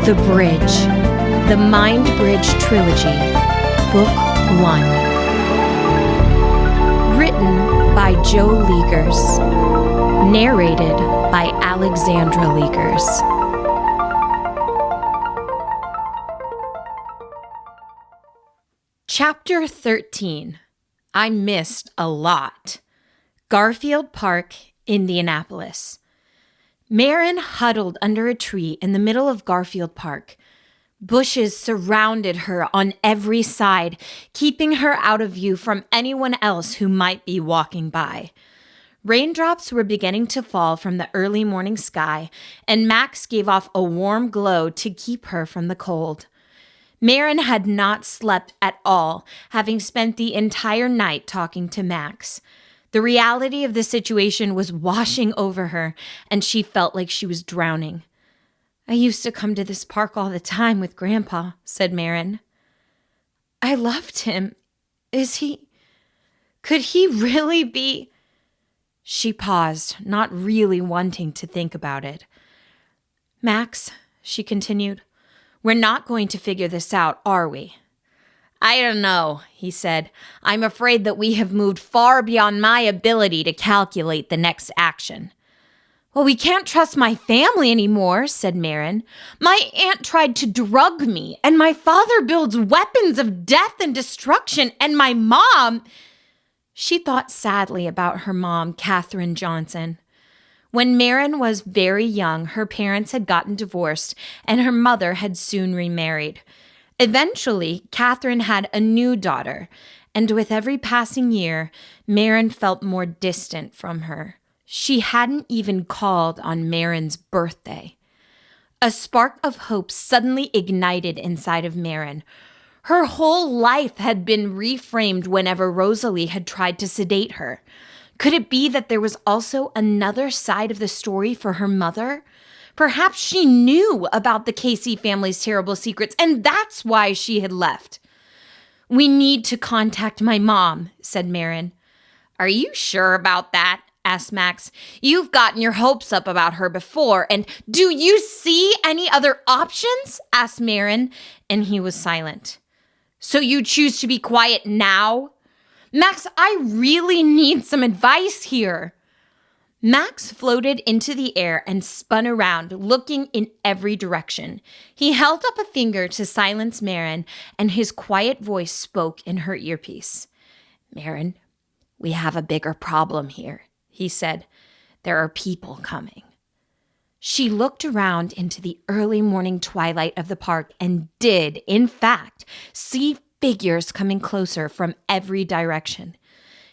The Bridge, the Mindbridge Trilogy, Book 1. Written by Joe Leagers. Narrated by Alexandra Leagers. Chapter 13. I Missed a Lot. Garfield Park, Indianapolis. Marin huddled under a tree in the middle of Garfield Park. Bushes surrounded her on every side, keeping her out of view from anyone else who might be walking by. Raindrops were beginning to fall from the early morning sky, and Max gave off a warm glow to keep her from the cold. Marin had not slept at all, having spent the entire night talking to Max. The reality of the situation was washing over her, and she felt like she was drowning. "I used to come to this park all the time with Grandpa," said Marin. "I loved him. Could he really be?" She paused, not really wanting to think about it. "Max," she continued, "we're not going to figure this out, are we?" "I don't know," he said. "I'm afraid that we have moved far beyond my ability to calculate the next action." "Well, we can't trust my family anymore," said Marin. "My aunt tried to drug me, and my father builds weapons of death and destruction, and my mom—" She thought sadly about her mom, Katherine Johnson. When Marin was very young, her parents had gotten divorced, and her mother had soon remarried. Eventually, Katherine had a new daughter, and with every passing year, Marin felt more distant from her. She hadn't even called on Marin's birthday. A spark of hope suddenly ignited inside of Marin. Her whole life had been reframed whenever Rosalie had tried to sedate her. Could it be that there was also another side of the story for her mother? Perhaps she knew about the Casey family's terrible secrets, and that's why she had left. "We need to contact my mom," said Marin. "Are you sure about that?" asked Max. "You've gotten your hopes up about her before, and—" "Do you see any other options?" asked Marin, and he was silent. "So you choose to be quiet now?" "Max, I really need some advice here." Max floated into the air and spun around, looking in every direction. He held up a finger to silence Marin, and his quiet voice spoke in her earpiece. "Marin, we have a bigger problem here," he said. "There are people coming." She looked around into the early morning twilight of the park and did, in fact, see figures coming closer from every direction.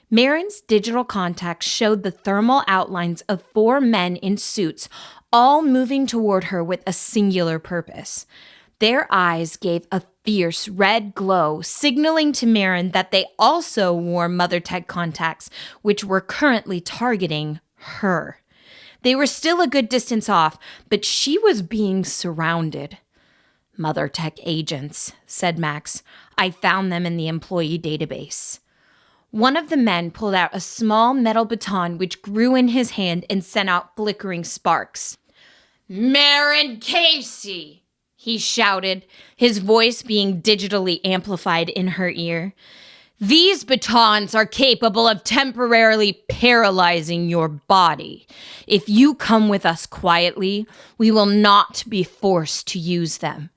Marin's digital contacts showed the thermal outlines of 4 men in suits, all moving toward her with a singular purpose. Their eyes gave a fierce red glow, signaling to Marin that they also wore MotherTech contacts, which were currently targeting her. They were still a good distance off, but she was being surrounded. "MotherTech agents," said Max. "I found them in the employee database." One of the men pulled out a small metal baton which grew in his hand and sent out flickering sparks. "Marin Casey!" he shouted, his voice being digitally amplified in her ear. "These batons are capable of temporarily paralyzing your body. If you come with us quietly, we will not be forced to use them."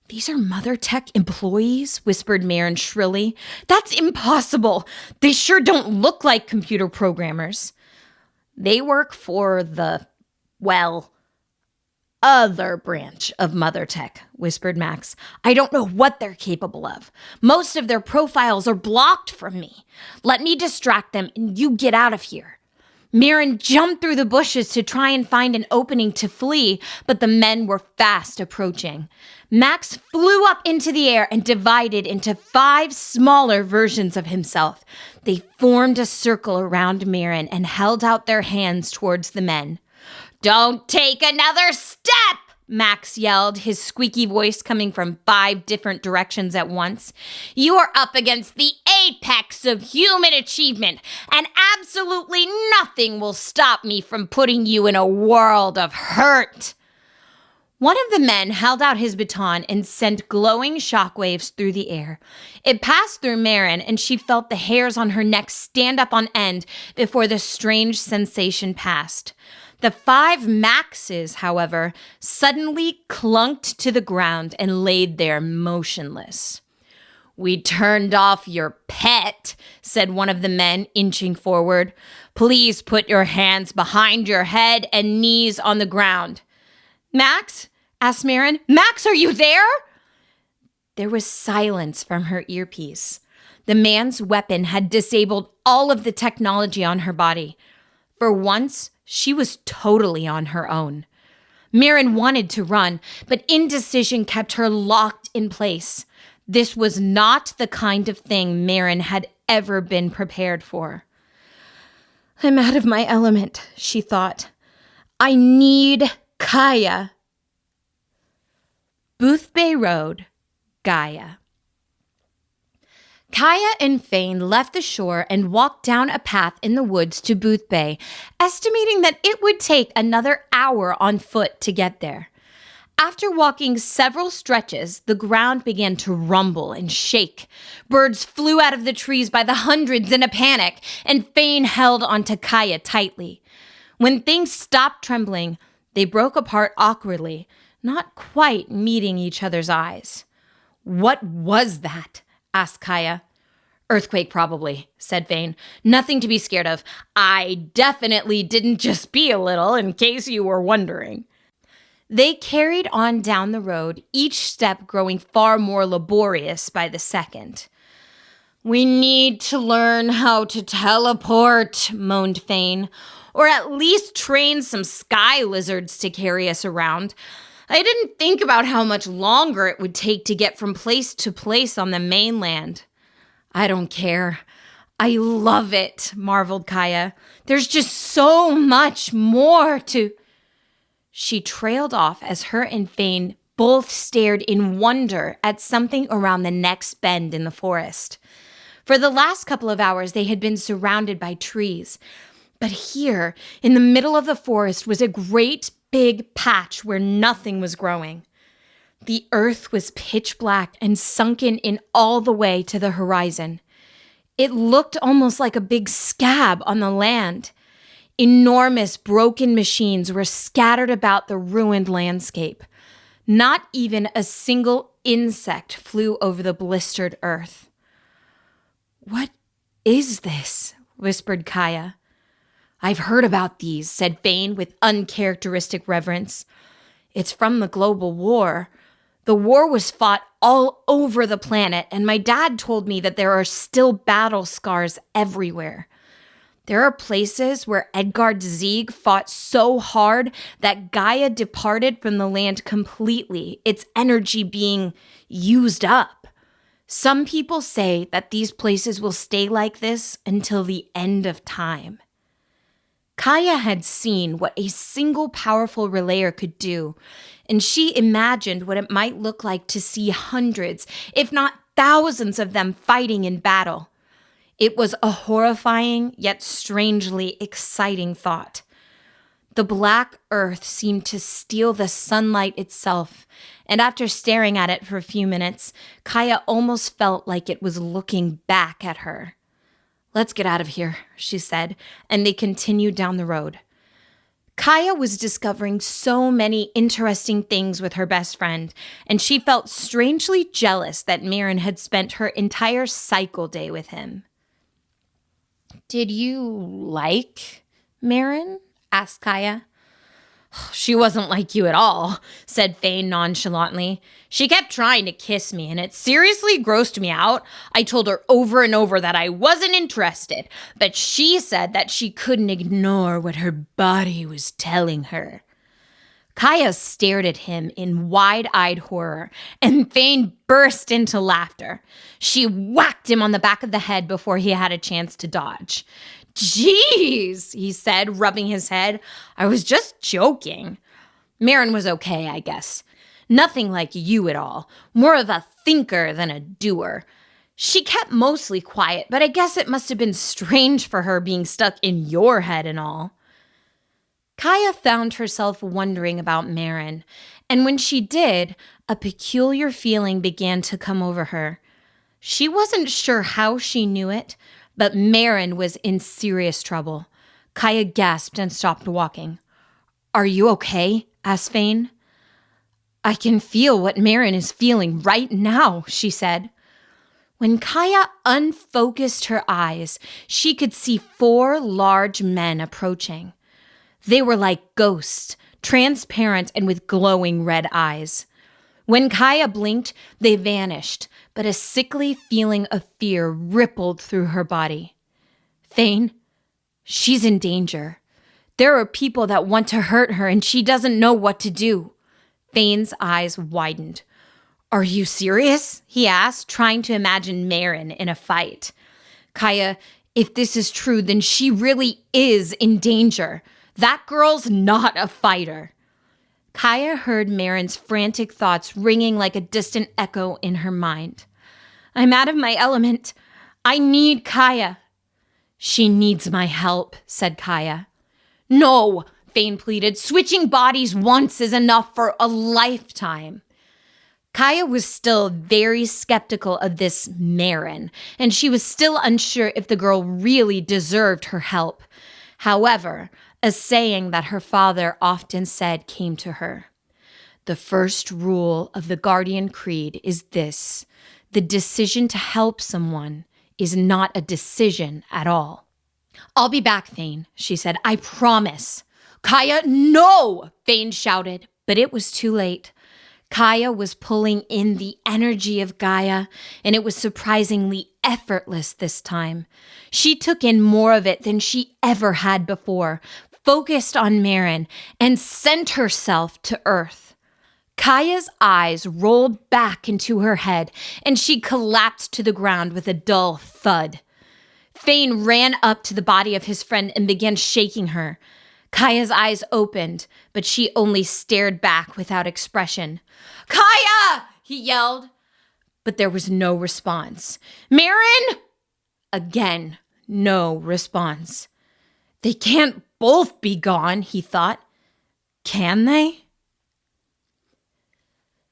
"These are MotherTech employees?" whispered Marin shrilly. "That's impossible. They sure don't look like computer programmers." "They work for the, other branch of MotherTech," whispered Max. "I don't know what they're capable of. Most of their profiles are blocked from me. Let me distract them and you get out of here." Marin jumped through the bushes to try and find an opening to flee, but the men were fast approaching. Max flew up into the air and divided into 5 smaller versions of himself. They formed a circle around Marin and held out their hands towards the men. "Don't take another step!" Max yelled, his squeaky voice coming from 5 different directions at once. "You are up against the apex of human achievement, and absolutely nothing will stop me from putting you in a world of hurt." One of the men held out his baton and sent glowing shockwaves through the air. It passed through Marin, and she felt the hairs on her neck stand up on end before the strange sensation passed. The 5 Maxes, however, suddenly clunked to the ground and laid there motionless. "We turned off your pet," said one of the men, inching forward. "Please put your hands behind your head and knees on the ground." "Max?" asked Marin. "Max, are you there?" There was silence from her earpiece. The man's weapon had disabled all of the technology on her body. For once, she was totally on her own. Marin wanted to run, but indecision kept her locked in place. This was not the kind of thing Marin had ever been prepared for. "I'm out of my element," she thought. "I need Kaya." Boothbay Road, Gaia. Kaya and Fane left the shore and walked down a path in the woods to Boothbay, estimating that it would take another hour on foot to get there. After walking several stretches, the ground began to rumble and shake. Birds flew out of the trees by the hundreds in a panic, and Fane held onto Kaya tightly. When things stopped trembling, they broke apart awkwardly, not quite meeting each other's eyes. "What was that?" asked Kaya. "Earthquake, probably," said Fane. "Nothing to be scared of. I definitely didn't just be a little, in case you were wondering." They carried on down the road, each step growing far more laborious by the second. "We need to learn how to teleport," moaned Fane, "or at least train some sky lizards to carry us around. I didn't think about how much longer it would take to get from place to place on the mainland." "I don't care. I love it," marveled Kaya. "There's just so much more to—" She trailed off as her and Fane both stared in wonder at something around the next bend in the forest. For the last couple of hours, they had been surrounded by trees. But here, in the middle of the forest, was a great big patch where nothing was growing. The earth was pitch black and sunken in all the way to the horizon. It looked almost like a big scab on the land. Enormous broken machines were scattered about the ruined landscape. Not even a single insect flew over the blistered earth. "What is this?" whispered Kaya. "I've heard about these," said Fane with uncharacteristic reverence. "It's from the global war. The war was fought all over the planet, and my dad told me that there are still battle scars everywhere. There are places where Edgard Zieg fought so hard that Gaia departed from the land completely, its energy being used up. Some people say that these places will stay like this until the end of time." Kaya had seen what a single powerful relayer could do, and she imagined what it might look like to see hundreds, if not thousands of them fighting in battle. It was a horrifying yet strangely exciting thought. The black earth seemed to steal the sunlight itself, and after staring at it for a few minutes, Kaya almost felt like it was looking back at her. "Let's get out of here," she said, and they continued down the road. Kaya was discovering so many interesting things with her best friend, and she felt strangely jealous that Marin had spent her entire cycle day with him. "Did you like Marin?" asked Kaya. "She wasn't like you at all," said Fane nonchalantly. "She kept trying to kiss me, and it seriously grossed me out. I told her over and over that I wasn't interested, but she said that she couldn't ignore what her body was telling her." Kaya stared at him in wide-eyed horror, and Fane burst into laughter. She whacked him on the back of the head before he had a chance to dodge. "Jeez," he said, rubbing his head. "I was just joking." Marin was okay, I guess. Nothing like you at all. More of a thinker than a doer. She kept mostly quiet, but I guess it must have been strange for her being stuck in your head and all. Kaya found herself wondering about Marin, And when she did, a peculiar feeling began to come over her. She wasn't sure how she knew it, but Marin was in serious trouble. Kaya gasped and stopped walking. "Are you okay?" asked Fane. "I can feel what Marin is feeling right now," she said. When Kaya unfocused her eyes, she could see 4 large men approaching. They were like ghosts, transparent and with glowing red eyes. When Kaya blinked, they vanished, but a sickly feeling of fear rippled through her body. "Fane, she's in danger. There are people that want to hurt her and she doesn't know what to do." Fane's eyes widened. "Are you serious?" he asked, trying to imagine Marin in a fight. "Kaya, if this is true, then she really is in danger. That girl's not a fighter." Kaya heard Marin's frantic thoughts ringing like a distant echo in her mind. "I'm out of my element. I need Kaya." "She needs my help," said Kaya. "No," Fane pleaded. "Switching bodies once is enough for a lifetime." Kaya was still very skeptical of this Marin, and she was still unsure if the girl really deserved her help. However, a saying that her father often said came to her. "The first rule of the Guardian Creed is this: the decision to help someone is not a decision at all." "I'll be back, Fane," she said. "I promise." "Kaya, no!" Fane shouted, but it was too late. Kaya was pulling in the energy of Gaia, and it was surprisingly effortless this time. She took in more of it than she ever had before, focused on Marin, and sent herself to Earth. Kaya's eyes rolled back into her head, and she collapsed to the ground with a dull thud. Fane ran up to the body of his friend and began shaking her. Kaya's eyes opened, but she only stared back without expression. "Kaya!" he yelled. But there was no response. "Marin!" Again, no response. They can't both be gone, he thought. Can they?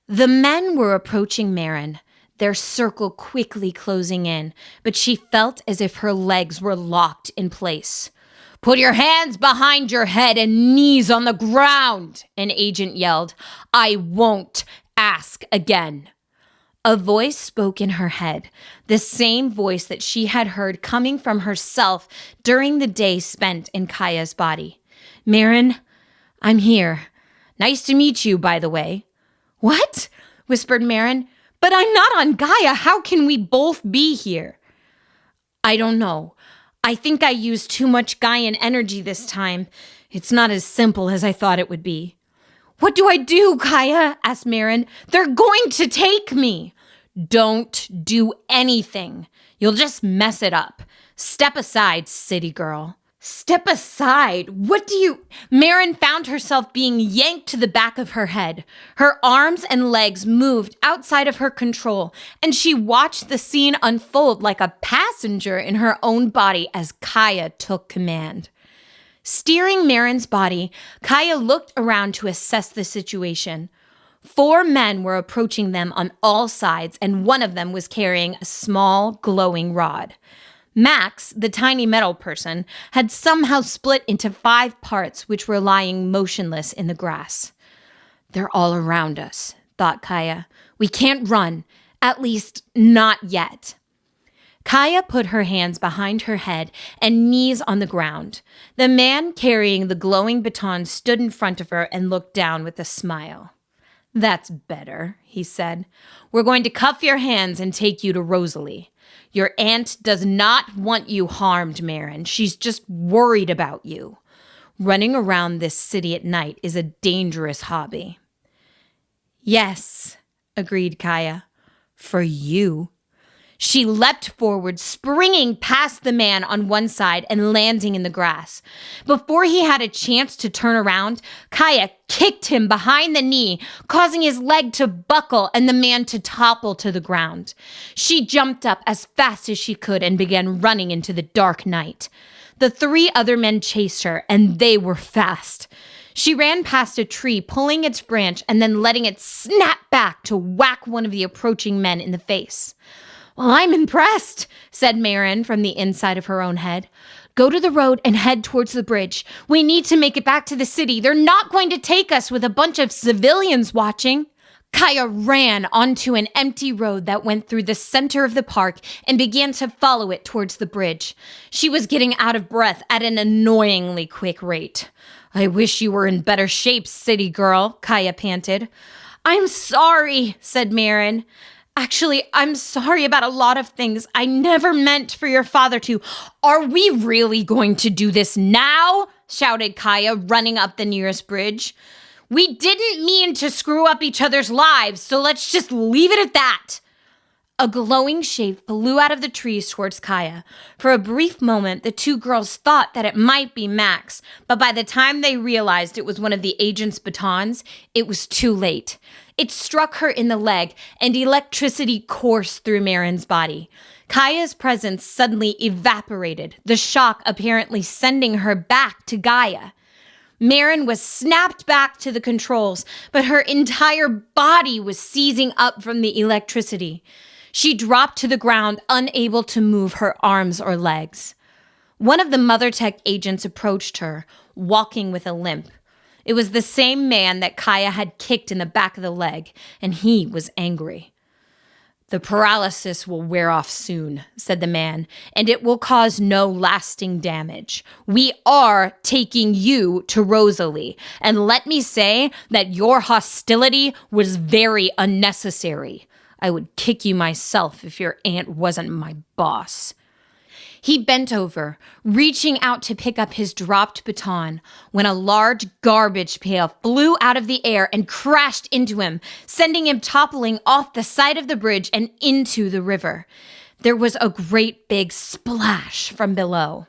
The men were approaching Marin, their circle quickly closing in, but she felt as if her legs were locked in place. "Put your hands behind your head and knees on the ground," an agent yelled. "I won't ask again." A voice spoke in her head, the same voice that she had heard coming from herself during the day spent in Kaya's body. "Marin, I'm here. Nice to meet you, by the way." "What?" whispered Marin. "But I'm not on Gaia. How can we both be here?" "I don't know. I think I used too much Gaian energy this time. It's not as simple as I thought it would be." "What do I do, Kaya?" asked Marin. "They're going to take me." "Don't do anything. You'll just mess it up. Step aside, city girl." "Step aside? What do you—" Marin found herself being yanked to the back of her head. Her arms and legs moved outside of her control, and she watched the scene unfold like a passenger in her own body as Kaya took command. Steering Marin's body, Kaya looked around to assess the situation. 4 men were approaching them on all sides, and one of them was carrying a small, glowing rod. Max, the tiny metal person, had somehow split into 5 parts which were lying motionless in the grass. "They're all around us," thought Kaya. "We can't run, at least not yet." Kaya put her hands behind her head and knees on the ground. The man carrying the glowing baton stood in front of her and looked down with a smile. "That's better," he said. "We're going to cuff your hands and take you to Rosalie. Your aunt does not want you harmed, Marin. She's just worried about you. Running around this city at night is a dangerous hobby." "Yes," agreed Kaya. "For you." She leapt forward, springing past the man on one side and landing in the grass. Before he had a chance to turn around, Kaya kicked him behind the knee, causing his leg to buckle and the man to topple to the ground. She jumped up as fast as she could and began running into the dark night. The 3 other men chased her, and they were fast. She ran past a tree, pulling its branch and then letting it snap back to whack one of the approaching men in the face. "Well, I'm impressed," said Marin from the inside of her own head. "Go to the road and head towards the bridge. We need to make it back to the city. They're not going to take us with a bunch of civilians watching." Kaya ran onto an empty road that went through the center of the park and began to follow it towards the bridge. She was getting out of breath at an annoyingly quick rate. "I wish you were in better shape, city girl," Kaya panted. "I'm sorry," said Marin. "Actually, I'm sorry about a lot of things. I never meant for your father to—" "Are we really going to do this now?" shouted Kaya, running up the nearest bridge. "We didn't mean to screw up each other's lives, so let's just leave it at that." A glowing shape flew out of the trees towards Kaya. For a brief moment, the two girls thought that it might be Max, but by the time they realized it was one of the agent's batons, it was too late. It struck her in the leg, and electricity coursed through Marin's body. Kaya's presence suddenly evaporated, the shock apparently sending her back to Gaia. Marin was snapped back to the controls, but her entire body was seizing up from the electricity. She dropped to the ground, unable to move her arms or legs. One of the MotherTech agents approached her, walking with a limp. It was the same man that Kaya had kicked in the back of the leg, and he was angry. "The paralysis will wear off soon," said the man, "and it will cause no lasting damage. We are taking you to Rosalie, and let me say that your hostility was very unnecessary. I would kick you myself if your aunt wasn't my boss." He bent over, reaching out to pick up his dropped baton, when a large garbage pail flew out of the air and crashed into him, sending him toppling off the side of the bridge and into the river. There was a great big splash from below.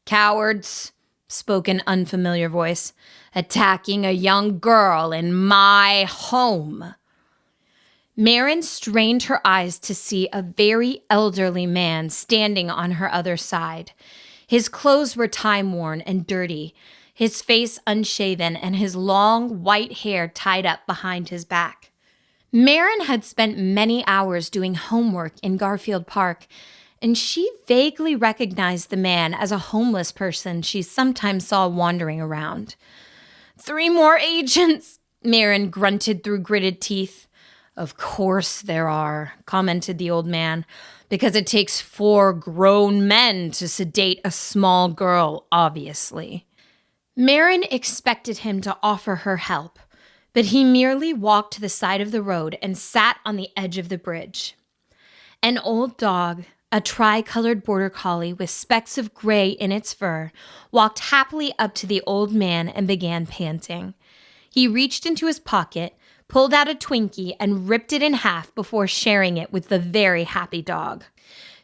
"Cowards," spoke an unfamiliar voice, "attacking a young girl in my home." Marin strained her eyes to see a very elderly man standing on her other side. His clothes were time-worn and dirty, his face unshaven, and his long white hair tied up behind his back. Marin had spent many hours doing homework in Garfield Park, and she vaguely recognized the man as a homeless person she sometimes saw wandering around. "3 more agents," Marin grunted through gritted teeth. "Of course there are," commented the old man, "because it takes 4 grown men to sedate a small girl, obviously." Marin expected him to offer her help, but he merely walked to the side of the road and sat on the edge of the bridge. An old dog, a tri-colored border collie with specks of gray in its fur, walked happily up to the old man and began panting. He reached into his pocket, pulled out a Twinkie, and ripped it in half before sharing it with the very happy dog.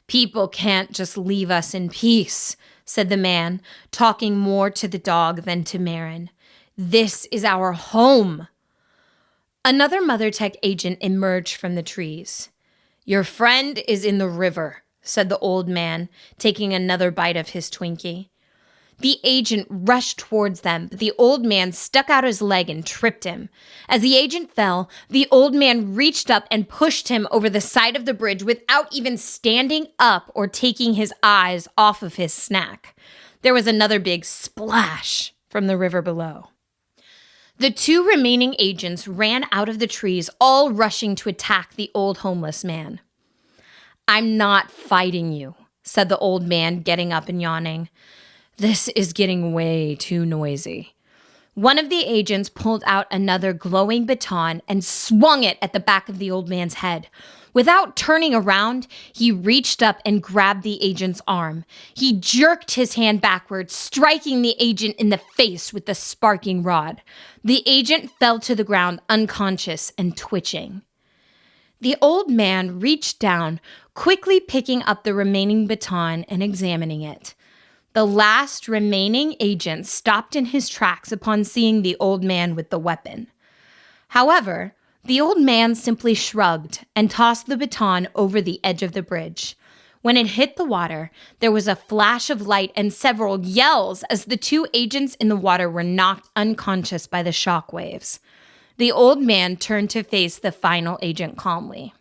"People can't just leave us in peace," said the man, talking more to the dog than to Marin. "This is our home." Another MotherTech agent emerged from the trees. "Your friend is in the river," said the old man, taking another bite of his Twinkie. The agent rushed towards them, but the old man stuck out his leg and tripped him. As the agent fell, the old man reached up and pushed him over the side of the bridge without even standing up or taking his eyes off of his snack. There was another big splash from the river below. The 2 remaining agents ran out of the trees, all rushing to attack the old homeless man. "I'm not fighting you," said the old man, getting up and yawning. "This is getting way too noisy." One of the agents pulled out another glowing baton and swung it at the back of the old man's head. Without turning around, he reached up and grabbed the agent's arm. He jerked his hand backwards, striking the agent in the face with the sparking rod. The agent fell to the ground unconscious and twitching. The old man reached down, quickly picking up the remaining baton and examining it. The last remaining agent stopped in his tracks upon seeing the old man with the weapon. However, the old man simply shrugged and tossed the baton over the edge of the bridge. When it hit the water, there was a flash of light and several yells as the two agents in the water were knocked unconscious by the shock waves. The old man turned to face the final agent calmly.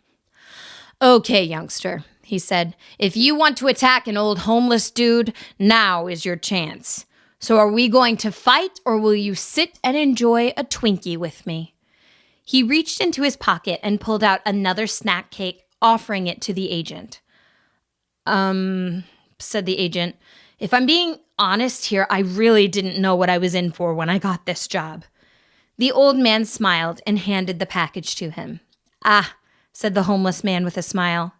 "Okay, youngster," he said, "if you want to attack an old homeless dude, now is your chance. So are we going to fight, or will you sit and enjoy a Twinkie with me?" He reached into his pocket and pulled out another snack cake, offering it to the agent. Said the agent, "if I'm being honest here, I really didn't know what I was in for when I got this job." The old man smiled and handed the package to him. "Ah," said the homeless man with a smile.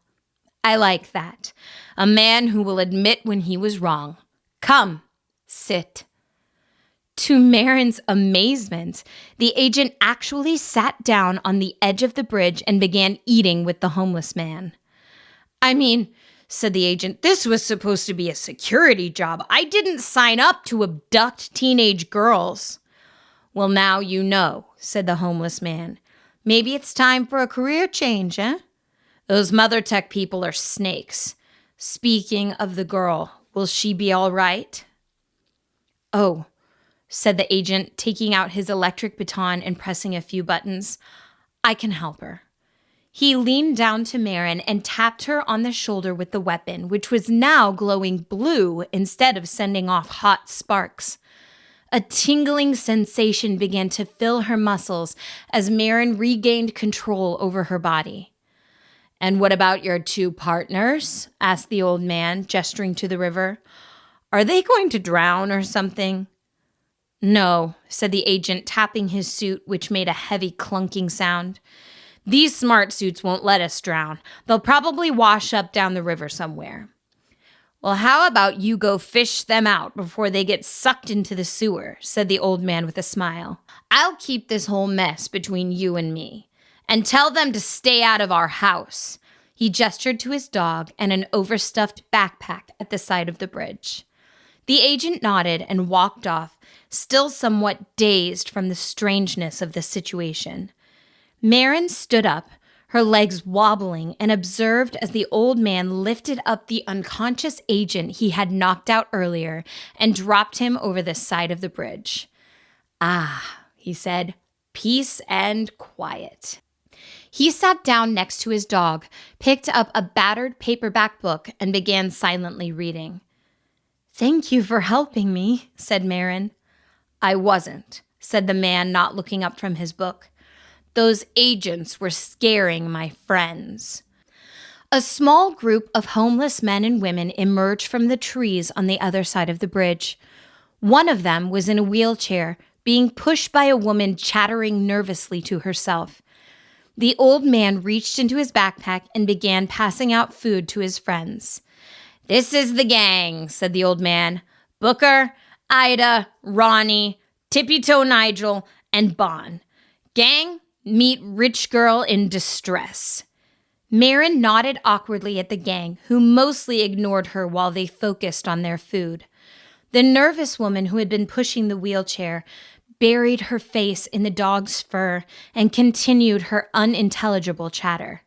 "I like that. A man who will admit when he was wrong. Come, sit." To Marin's amazement, the agent actually sat down on the edge of the bridge and began eating with the homeless man. "I mean," said the agent, "this was supposed to be a security job. I didn't sign up to abduct teenage girls." "Well, now you know," said the homeless man. "Maybe it's time for a career change, eh? Those Mother Tech people are snakes. Speaking of the girl, will she be all right?" "Oh," said the agent, taking out his electric baton and pressing a few buttons. "I can help her." He leaned down to Marin and tapped her on the shoulder with the weapon, which was now glowing blue instead of sending off hot sparks. A tingling sensation began to fill her muscles as Marin regained control over her body. "And what about your two partners?" asked the old man, gesturing to the river. "Are they going to drown or something?" "No," said the agent, tapping his suit, which made a heavy clunking sound. "These smart suits won't let us drown. They'll probably wash up down the river somewhere." "Well, how about you go fish them out before they get sucked into the sewer," said the old man with a smile. "I'll keep this whole mess between you and me. And tell them to stay out of our house." He gestured to his dog and an overstuffed backpack at the side of the bridge. The agent nodded and walked off, still somewhat dazed from the strangeness of the situation. Marin stood up, her legs wobbling, and observed as the old man lifted up the unconscious agent he had knocked out earlier and dropped him over the side of the bridge. "Ah," he said, "peace and quiet." He sat down next to his dog, picked up a battered paperback book, and began silently reading. "Thank you for helping me," said Marin. "I wasn't," said the man, not looking up from his book. "Those agents were scaring my friends." A small group of homeless men and women emerged from the trees on the other side of the bridge. One of them was in a wheelchair, being pushed by a woman chattering nervously to herself. The old man reached into his backpack and began passing out food to his friends. "This is the gang," said the old man. "Booker, Ida, Ronnie, Tippy-Toe Nigel, and Bon. Gang, meet rich girl in distress." Marin nodded awkwardly at the gang, who mostly ignored her while they focused on their food. The nervous woman who had been pushing the wheelchair buried her face in the dog's fur and continued her unintelligible chatter.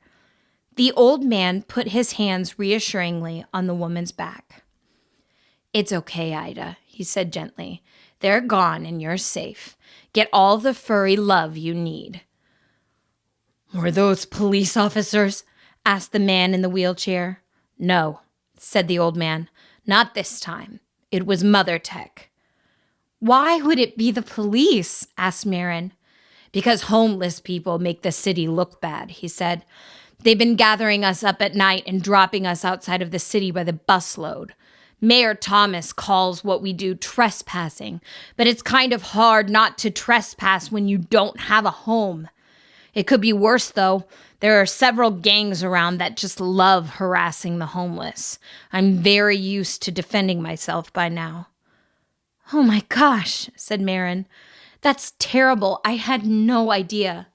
The old man put his hands reassuringly on the woman's back. "It's okay, Ida," he said gently. "They're gone and you're safe. Get all the furry love you need." "Were those police officers?" asked the man in the wheelchair. "No," said the old man. "Not this time. It was Mother Tech." "Why would it be the police?" asked Marin. "Because homeless people make the city look bad," he said. "They've been gathering us up at night and dropping us outside of the city by the busload. Mayor Thomas calls what we do trespassing, but it's kind of hard not to trespass when you don't have a home. It could be worse, though. There are several gangs around that just love harassing the homeless. I'm very used to defending myself by now." "Oh my gosh," said Marin. "That's terrible. I had no idea."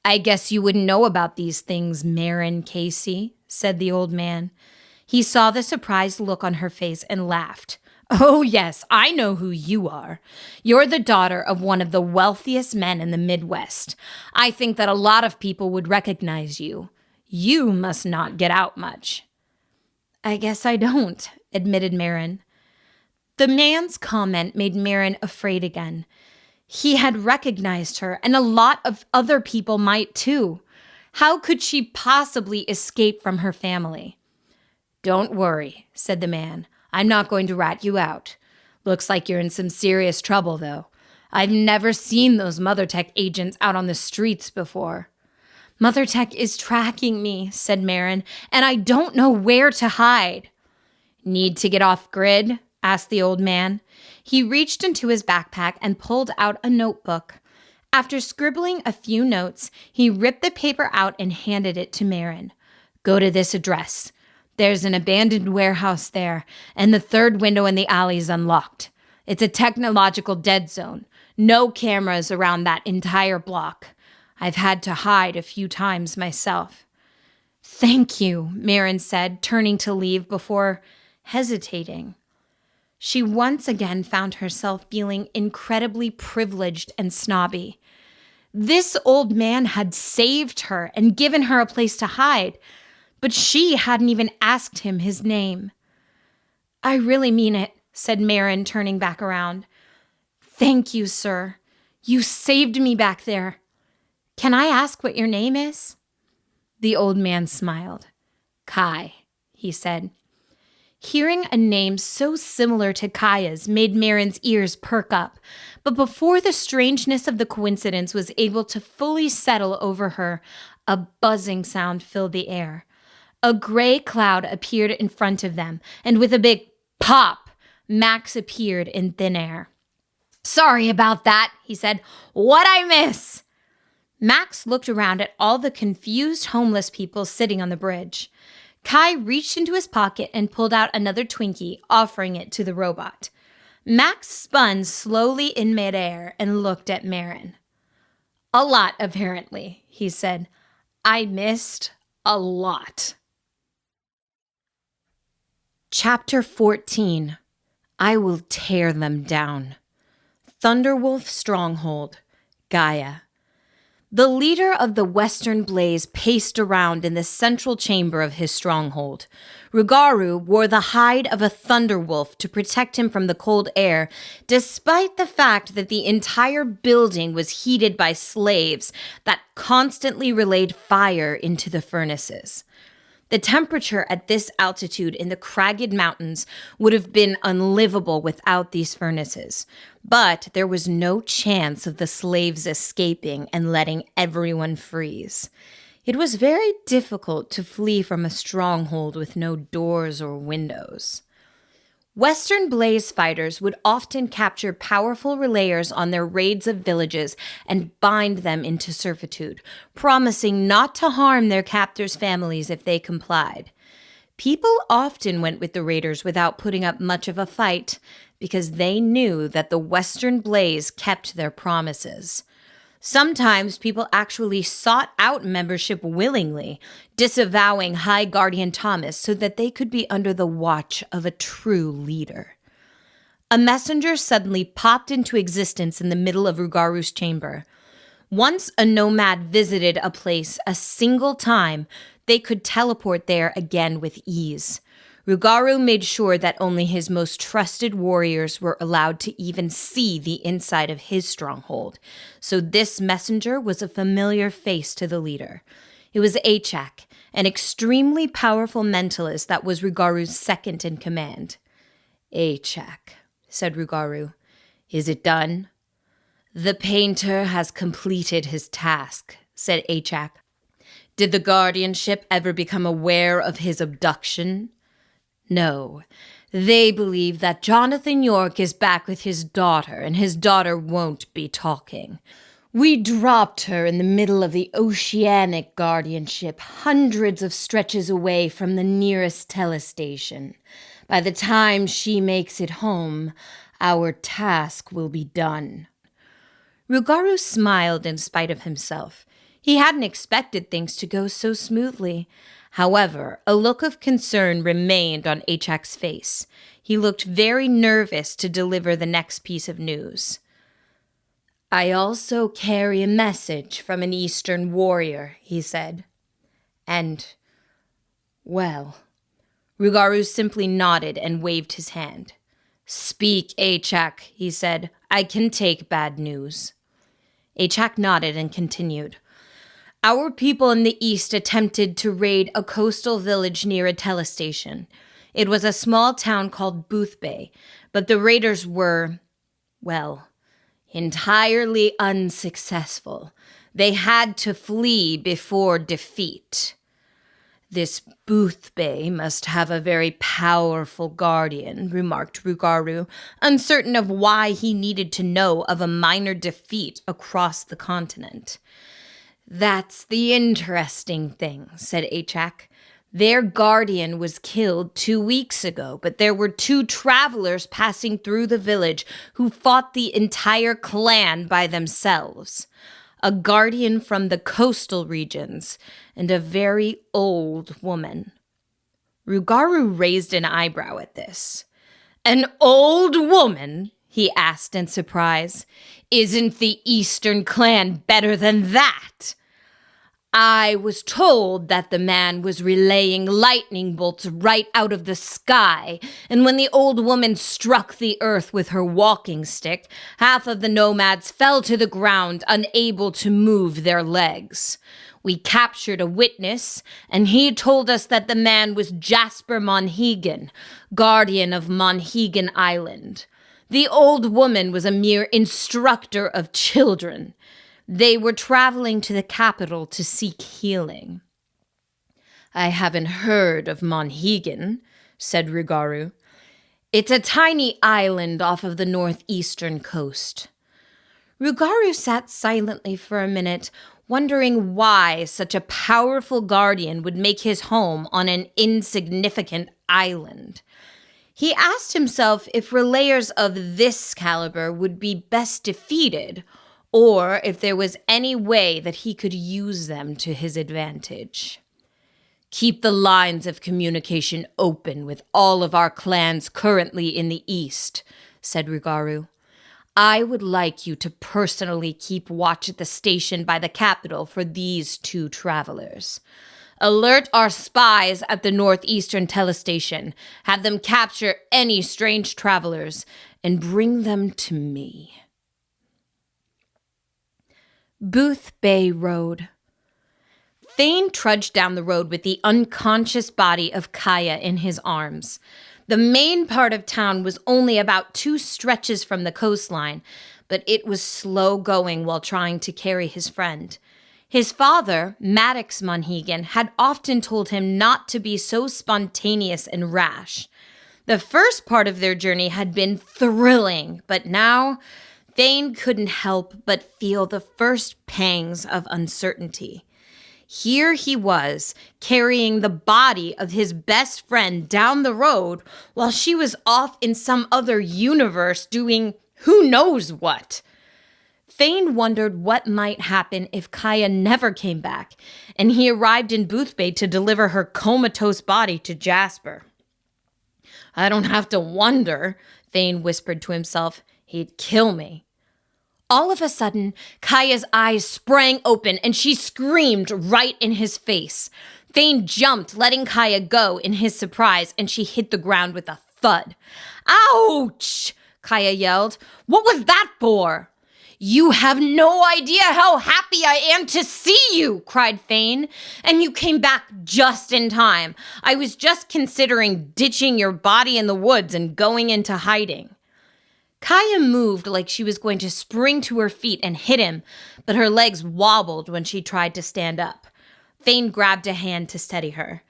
"I guess you wouldn't know about these things, Marin Casey," said the old man. He saw the surprised look on her face and laughed. "Oh, yes, I know who you are. You're the daughter of one of the wealthiest men in the Midwest. I think that a lot of people would recognize you. You must not get out much." I guess I don't, admitted Marin. The man's comment made Marin afraid again. He had recognized her, and a lot of other people might too. How could she possibly escape from her family? Don't worry, said the man. I'm not going to rat you out. Looks like you're in some serious trouble, though. I've never seen those MotherTech agents out on the streets before. MotherTech is tracking me, said Marin, and I don't know where to hide. Need to get off grid? Asked the old man. He reached into his backpack and pulled out a notebook. After scribbling a few notes, he ripped the paper out and handed it to Marin. Go to this address. There's an abandoned warehouse there, and the third window in the alley is unlocked. It's a technological dead zone. No cameras around that entire block. I've had to hide a few times myself. Thank you, Marin said, turning to leave before hesitating. She once again found herself feeling incredibly privileged and snobby. This old man had saved her and given her a place to hide, but she hadn't even asked him his name. I really mean it, said Marin, turning back around. Thank you, sir. You saved me back there. Can I ask what your name is? The old man smiled. Kai, he said. Hearing a name so similar to Kaya's made Marin's ears perk up, but before the strangeness of the coincidence was able to fully settle over her, a buzzing sound filled the air. A gray cloud appeared in front of them, and with a big pop, Max appeared in thin air. Sorry about that, he said. What'd I miss? Max looked around at all the confused homeless people sitting on the bridge. Kai reached into his pocket and pulled out another Twinkie, offering it to the robot. Max spun slowly in midair and looked at Marin. A lot, apparently, he said. I missed a lot. Chapter 14. I will tear them down. Thunderwolf Stronghold, Gaia. The leader of the Western Blaze paced around in the central chamber of his stronghold. Rugaru wore the hide of a thunderwolf to protect him from the cold air, despite the fact that the entire building was heated by slaves that constantly relayed fire into the furnaces. The temperature at this altitude in the cragged mountains would have been unlivable without these furnaces, but there was no chance of the slaves escaping and letting everyone freeze. It was very difficult to flee from a stronghold with no doors or windows. Western Blaze fighters would often capture powerful relayers on their raids of villages and bind them into servitude, promising not to harm their captors' families if they complied. People often went with the raiders without putting up much of a fight because they knew that the Western Blaze kept their promises. Sometimes people actually sought out membership willingly, disavowing High Guardian Thomas so that they could be under the watch of a true leader. A messenger suddenly popped into existence in the middle of Rugaru's chamber. Once a nomad visited a place a single time, they could teleport there again with ease. Rugaru made sure that only his most trusted warriors were allowed to even see the inside of his stronghold, so this messenger was a familiar face to the leader. It was Achak, an extremely powerful mentalist that was Rugaru's second in command. Achak, said Rugaru, is it done? The painter has completed his task, said Achak. Did the guardianship ever become aware of his abduction? No, they believe that Jonathan York is back with his daughter, and his daughter won't be talking. We dropped her in the middle of the oceanic guardianship, hundreds of stretches away from the nearest telestation. By the time she makes it home, our task will be done. Rugaru smiled in spite of himself. He hadn't expected things to go so smoothly. However, a look of concern remained on Achak's face. He looked very nervous to deliver the next piece of news. I also carry a message from an Eastern warrior, he said. And, well, Rugaru simply nodded and waved his hand. "Speak, Achak," he said. "I can take bad news." Achak nodded and continued. "Our people in the east attempted to raid a coastal village near a telestation. It was a small town called Boothbay, but the raiders were, well, entirely unsuccessful. They had to flee before defeat. This Boothbay must have a very powerful guardian," remarked Rugaru, uncertain of why he needed to know of a minor defeat across the continent. "That's the interesting thing," said Achak. "Their guardian was killed 2 weeks ago, but there were 2 travelers passing through the village who fought the entire clan by themselves. A guardian from the coastal regions and a very old woman." Rugaru raised an eyebrow at this. "An old woman?" he asked in surprise. "Isn't the Eastern clan better than that?" "I was told that the man was relaying lightning bolts right out of the sky, and when the old woman struck the earth with her walking stick, half of the nomads fell to the ground, unable to move their legs. We captured a witness, and he told us that the man was Jasper Monhegan, guardian of Monhegan Island. The old woman was a mere instructor of children. They were traveling to the capital to seek healing." "I haven't heard of Monhegan," said Rugaru. "It's a tiny island off of the northeastern coast." Rugaru sat silently for a minute, wondering why such a powerful guardian would make his home on an insignificant island. He asked himself if relayers of this caliber would be best defeated, or if there was any way that he could use them to his advantage. "Keep the lines of communication open with all of our clans currently in the east," said Rugaru. "I would like you to personally keep watch at the station by the capital for these 2 travelers. Alert our spies at the northeastern telestation, have them capture any strange travelers, and bring them to me." Boothbay Road. Thane trudged down the road with the unconscious body of Kaya in his arms. The main part of town was only about 2 stretches from the coastline, but it was slow going while trying to carry his friend. His father, Maddox Monhegan, had often told him not to be so spontaneous and rash. The first part of their journey had been thrilling, but now Thane couldn't help but feel the first pangs of uncertainty. Here he was, carrying the body of his best friend down the road while she was off in some other universe doing who knows what. Thane wondered what might happen if Kaya never came back, and he arrived in Boothbay to deliver her comatose body to Jasper. "I don't have to wonder," Thane whispered to himself. "He'd kill me." All of a sudden, Kaya's eyes sprang open and she screamed right in his face. Thane jumped, letting Kaya go in his surprise, and she hit the ground with a thud. "Ouch!" Kaya yelled. "What was that for?" "You have no idea how happy I am to see you," cried Thane. "And you came back just in time. I was just considering ditching your body in the woods and going into hiding." Kaya moved like she was going to spring to her feet and hit him, but her legs wobbled when she tried to stand up. Thane grabbed a hand to steady her.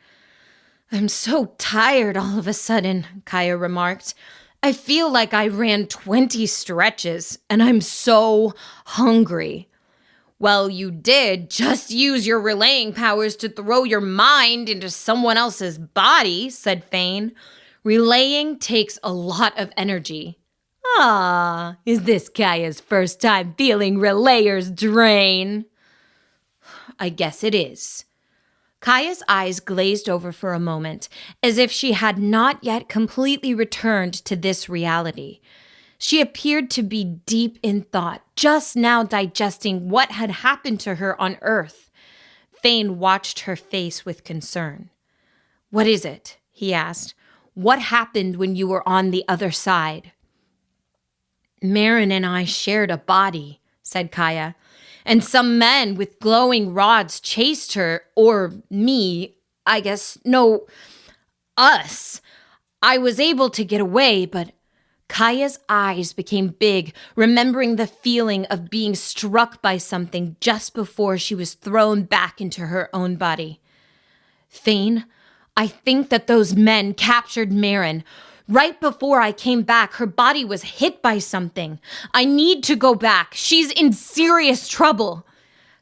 "I'm so tired all of a sudden," Kaya remarked. "I feel like I ran 20 stretches, and I'm so hungry." "Well, you did just use your relaying powers to throw your mind into someone else's body," said Thane. "Relaying takes a lot of energy." "Ah, is this Kaya's first time feeling relayer's drain?" "I guess it is." Kaya's eyes glazed over for a moment, as if she had not yet completely returned to this reality. She appeared to be deep in thought, just now digesting what had happened to her on Earth. Thane watched her face with concern. "What is it?" he asked. "What happened when you were on the other side?" "Marin and I shared a body," said Kaya, "and some men with glowing rods chased her, or me, I guess. No, us. I was able to get away, but—" Kaya's eyes became big, remembering the feeling of being struck by something just before she was thrown back into her own body. "Thane, I think that those men captured Marin. Right before I came back, her body was hit by something. I need to go back. She's in serious trouble."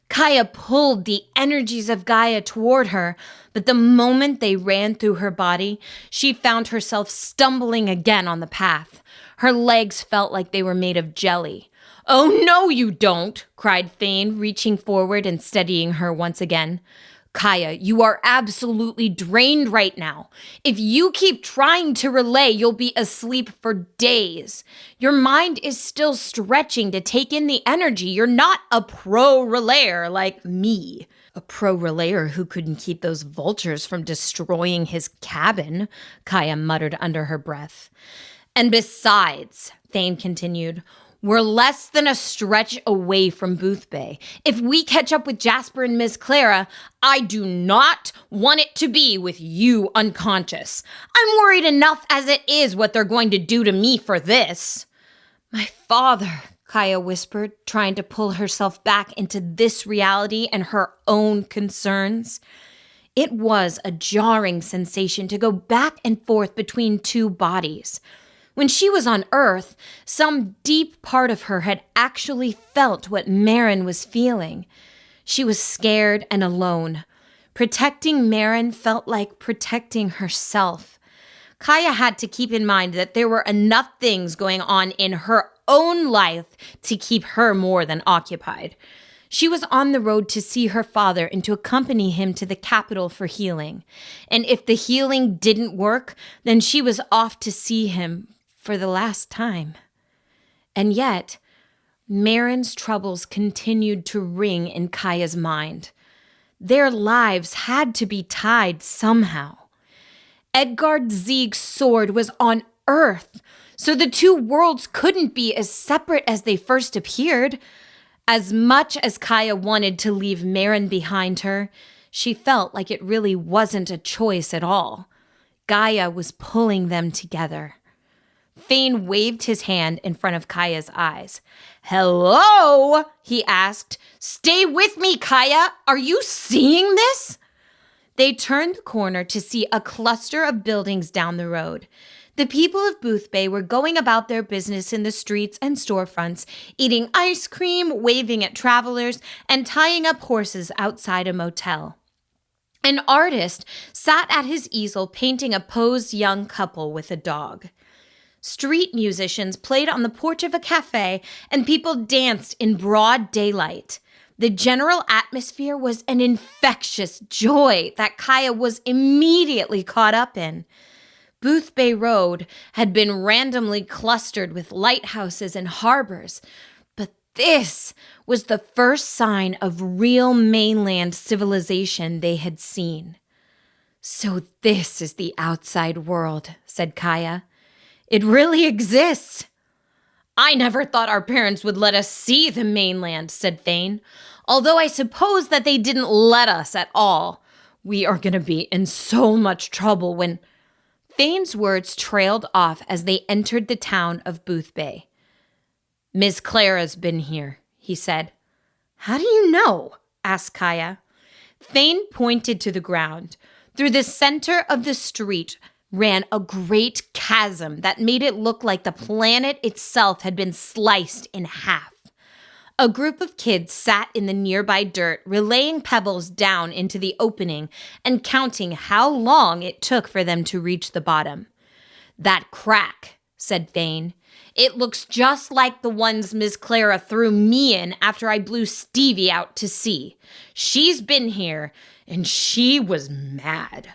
Kaya pulled the energies of Gaia toward her, but the moment they ran through her body, she found herself stumbling again on the path. Her legs felt like they were made of jelly. "Oh, no, you don't," cried Thane, reaching forward and steadying her once again. "Kaya, you are absolutely drained right now. If you keep trying to relay, you'll be asleep for days. Your mind is still stretching to take in the energy. You're not a pro relayer like me." "A pro relayer who couldn't keep those vultures from destroying his cabin," Kaya muttered under her breath. "And besides," Thane continued, "we're less than a stretch away from Booth Bay. If we catch up with Jasper and Miss Clara, I do not want it to be with you unconscious. I'm worried enough as it is what they're going to do to me for this." "My father," Kaya whispered, trying to pull herself back into this reality and her own concerns. It was a jarring sensation to go back and forth between two bodies. When she was on Earth, some deep part of her had actually felt what Marin was feeling. She was scared and alone. Protecting Marin felt like protecting herself. Kaya had to keep in mind that there were enough things going on in her own life to keep her more than occupied. She was on the road to see her father and to accompany him to the capital for healing. And if the healing didn't work, then she was off to see him for the last time. And yet, Marin's troubles continued to ring in Kaya's mind. Their lives had to be tied somehow. Edgard Zeeg's sword was on Earth, so the two worlds couldn't be as separate as they first appeared. As much as Kaya wanted to leave Marin behind her, she felt like it really wasn't a choice at all. Gaia was pulling them together. Thane waved his hand in front of Kaya's eyes. "Hello?" he asked. "Stay with me, Kaya. Are you seeing this?" They turned the corner to see a cluster of buildings down the road. The people of Booth Bay were going about their business in the streets and storefronts, eating ice cream, waving at travelers, and tying up horses outside a motel. An artist sat at his easel painting a posed young couple with a dog. Street musicians played on the porch of a cafe, and people danced in broad daylight. The general atmosphere was an infectious joy that Kaya was immediately caught up in. Booth Bay Road had been randomly clustered with lighthouses and harbors, but this was the first sign of real mainland civilization they had seen. "So this is the outside world," said Kaya. "It really exists." "I never thought our parents would let us see the mainland," said Thane. "Although I suppose that they didn't let us at all. We are going to be in so much trouble when—" Thane's words trailed off as they entered the town of Booth Bay. "Miss Clara's been here," he said. "How do you know?" asked Kaya. Thane pointed to the ground. Through the center of the street ran a great chasm that made it look like the planet itself had been sliced in half. A group of kids sat in the nearby dirt, relaying pebbles down into the opening and counting how long it took for them to reach the bottom. "That crack," said Thane. "It looks just like the ones Miss Clara threw me in after I blew Stevie out to sea. She's been here, and she was mad."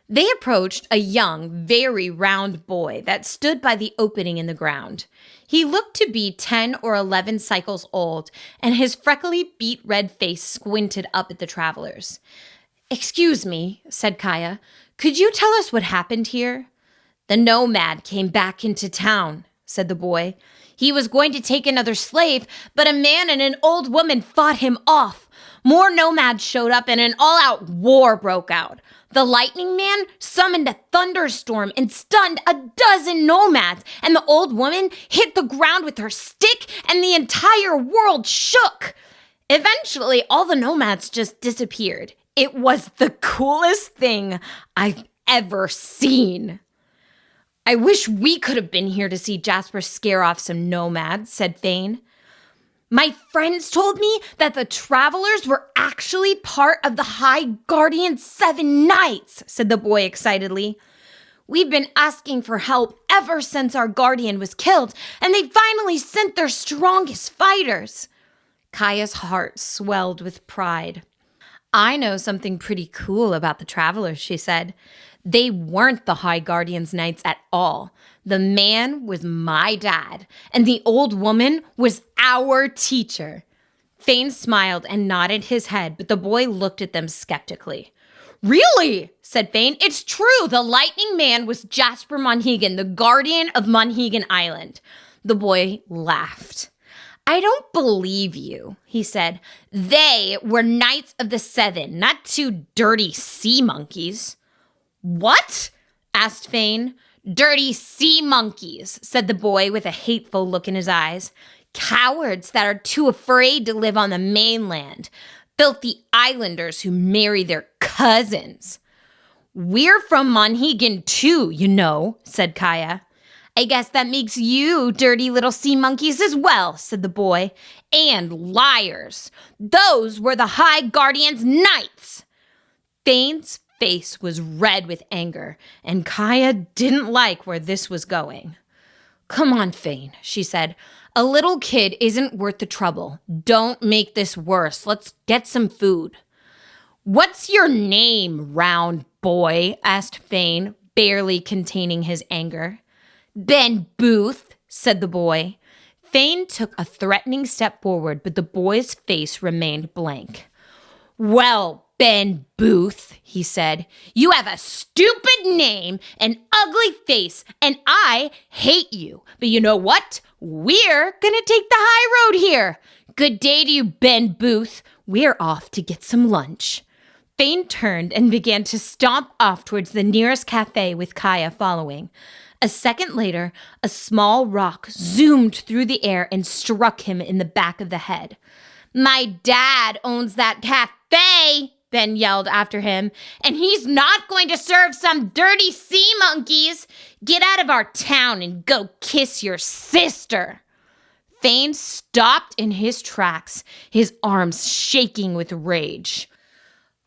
They approached a young, very round boy that stood by the opening in the ground. He looked to be 10 or 11 cycles old, and his freckly, beet-red face squinted up at the travelers. "Excuse me," said Kaya. "Could you tell us what happened here?" "The nomad came back into town," said the boy. "He was going to take another slave, but a man and an old woman fought him off. More nomads showed up and an all-out war broke out. The lightning man summoned a thunderstorm and stunned a dozen nomads, and the old woman hit the ground with her stick and the entire world shook. Eventually, all the nomads just disappeared. It was the coolest thing I've ever seen." "I wish we could have been here to see Jasper scare off some nomads," said Thane. "My friends told me that the travelers were actually part of the High Guardian's 7 Knights," said the boy excitedly. "We've been asking for help ever since our guardian was killed, and they finally sent their strongest fighters." Kaya's heart swelled with pride. "I know something pretty cool about the travelers," she said. "They weren't the High Guardian's Knights at all. The man was my dad, and the old woman was our teacher." Thane smiled and nodded his head, but the boy looked at them skeptically. "Really?" said Thane. "It's true. The Lightning Man was Jasper Monhegan, the guardian of Monhegan Island." The boy laughed. "I don't believe you," he said. "They were Knights of the 7, not 2 dirty sea monkeys." "What?" asked Thane. "Dirty sea monkeys," said the boy with a hateful look in his eyes. "Cowards that are too afraid to live on the mainland. Filthy islanders who marry their cousins." "We're from Monhegan too, you know," said Kaya. "I guess that makes you dirty little sea monkeys as well," said the boy. "And liars. Those were the High Guardian's Knights." Thane's face was red with anger, and Kaya didn't like where this was going. "Come on, Thane," she said. "A little kid isn't worth the trouble. Don't make this worse. Let's get some food." "What's your name, round boy?" asked Thane, barely containing his anger. "Ben Booth," said the boy. Thane took a threatening step forward, but the boy's face remained blank. "Well, Ben Booth," he said, "you have a stupid name, an ugly face, and I hate you. But you know what? We're gonna take the high road here. Good day to you, Ben Booth. We're off to get some lunch." Thane turned and began to stomp off towards the nearest cafe with Kaya following. A second later, a small rock zoomed through the air and struck him in the back of the head. "My dad owns that cafe," Ben yelled after him, "and he's not going to serve some dirty sea monkeys. Get out of our town and go kiss your sister." Thane stopped in his tracks, his arms shaking with rage.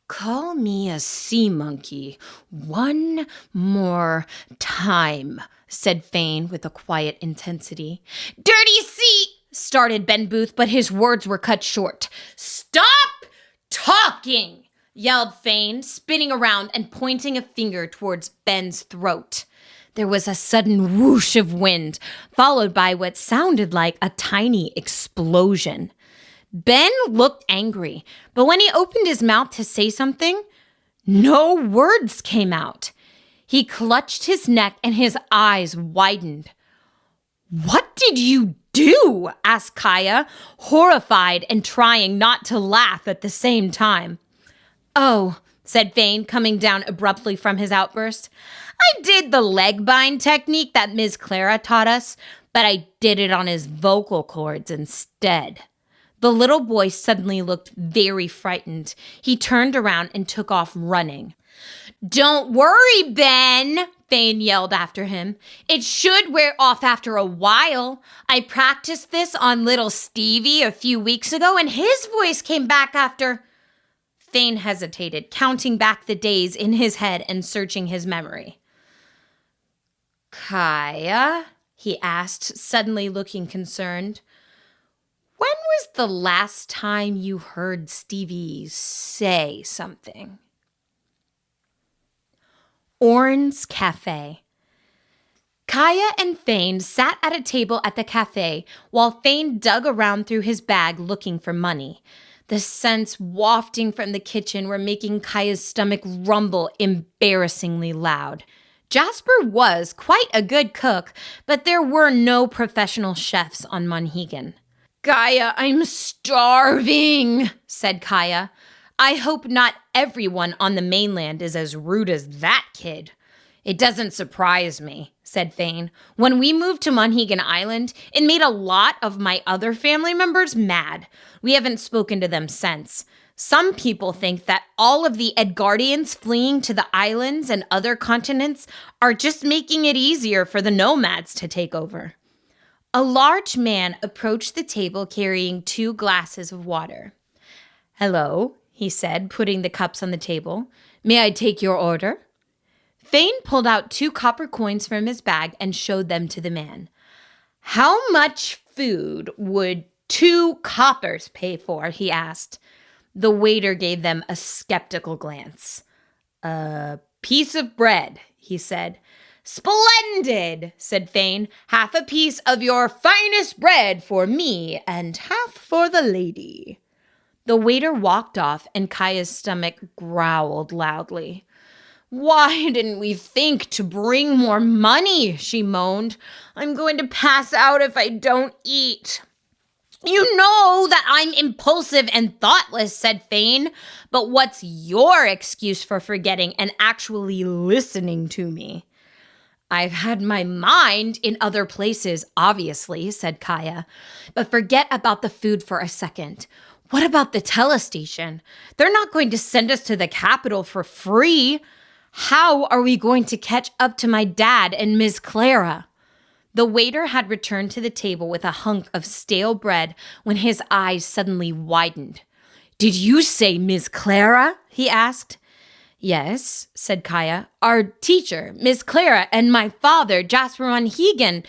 "Call me a sea monkey one more time," said Thane with a quiet intensity. "Dirty sea," started Ben Booth, but his words were cut short. "Stop talking," yelled Thane, spinning around and pointing a finger towards Ben's throat. There was a sudden whoosh of wind, followed by what sounded like a tiny explosion. Ben looked angry, but when he opened his mouth to say something, no words came out. He clutched his neck and his eyes widened. "What did you do?" asked Kaya, horrified and trying not to laugh at the same time. "Oh," said Thane, coming down abruptly from his outburst. "I did the leg bind technique that Ms. Clara taught us, but I did it on his vocal cords instead." The little boy suddenly looked very frightened. He turned around and took off running. "Don't worry, Ben," Thane yelled after him. "It should wear off after a while. I practiced this on little Stevie a few weeks ago, and his voice came back after—" Thane hesitated, counting back the days in his head and searching his memory. "Kaya?" he asked, suddenly looking concerned. "When was the last time you heard Stevie say something?" Orn's Cafe. Kaya and Thane sat at a table at the cafe while Thane dug around through his bag looking for money. The scents wafting from the kitchen were making Kaya's stomach rumble embarrassingly loud. Jasper was quite a good cook, but there were no professional chefs on Monhegan. "Kaya, I'm starving," said Kaya. "I hope not everyone on the mainland is as rude as that kid." "It doesn't surprise me," said Thane. "When we moved to Monhegan Island, it made a lot of my other family members mad. We haven't spoken to them since. Some people think that all of the Edgardians fleeing to the islands and other continents are just making it easier for the nomads to take over." A large man approached the table carrying 2 glasses of water. "Hello," he said, putting the cups on the table. "May I take your order?" Thane pulled out 2 copper coins from his bag and showed them to the man. "How much food would 2 coppers pay for?" he asked. The waiter gave them a skeptical glance. "A piece of bread," he said. "Splendid," said Thane. "Half a piece of your finest bread for me and half for the lady." The waiter walked off and Kaya's stomach growled loudly. "Why didn't we think to bring more money?" she moaned. "I'm going to pass out if I don't eat." "You know that I'm impulsive and thoughtless," said Thane. "But what's your excuse for forgetting and actually listening to me?" "I've had my mind in other places, obviously," said Kaya. "But forget about the food for a second. What about the telestation? They're not going to send us to the capital for free. How are we going to catch up to my dad and Miss Clara?" The waiter had returned to the table with a hunk of stale bread when his eyes suddenly widened. "Did you say Miss Clara?" he asked. "Yes," said Kaya. "Our teacher, Miss Clara, and my father, Jasper Monhegan.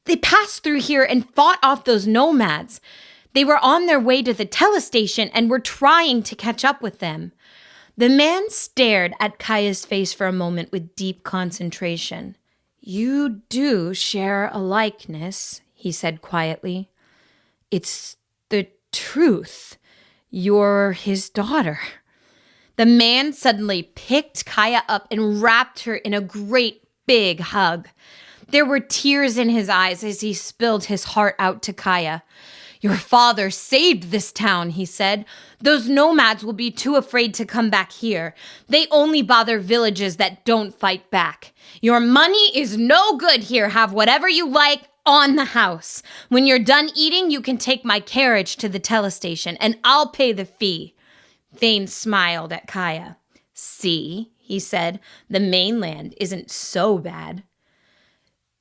They passed through here and fought off those nomads. They were on their way to the telestation and were trying to catch up with them." The man stared at Kaya's face for a moment with deep concentration. "You do share a likeness," he said quietly. "It's the truth. You're his daughter." The man suddenly picked Kaya up and wrapped her in a great big hug. There were tears in his eyes as he spilled his heart out to Kaya. "Your father saved this town," he said. "Those nomads will be too afraid to come back here. They only bother villages that don't fight back. Your money is no good here. Have whatever you like on the house. When you're done eating, you can take my carriage to the telestation, and I'll pay the fee." Thane smiled at Kaya. "See," he said, "the mainland isn't so bad."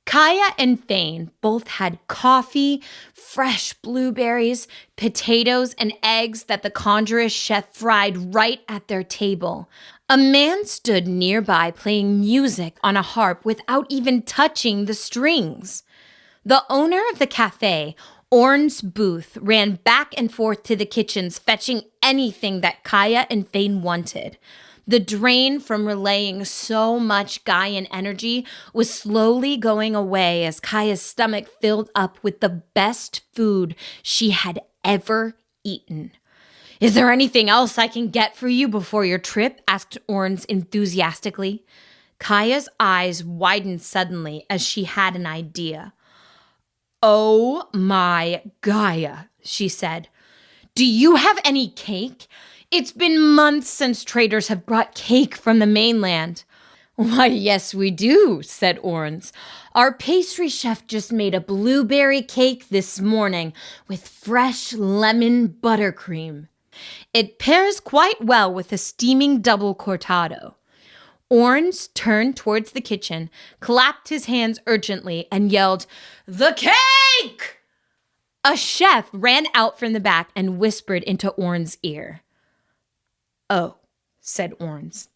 Kaya and Thane both had coffee, fresh blueberries, potatoes, and eggs that the conjurer's chef fried right at their table. A man stood nearby playing music on a harp without even touching the strings. The owner of the cafe, Orn's Booth, ran back and forth to the kitchens fetching anything that Kaya and Thane wanted. The drain from relaying so much Gaian energy was slowly going away as Kaya's stomach filled up with the best food she had ever eaten. "Is there anything else I can get for you before your trip?" asked Orns enthusiastically. Kaya's eyes widened suddenly as she had an idea. "Oh my Gaia," she said. "Do you have any cake? It's been months since traders have brought cake from the mainland." "Why, yes, we do," said Orns. "Our pastry chef just made a blueberry cake this morning with fresh lemon buttercream. It pairs quite well with a steaming double cortado." Orns turned towards the kitchen, clapped his hands urgently, and yelled, "The cake!" A chef ran out from the back and whispered into Orns' ear. "Oh," said Orns.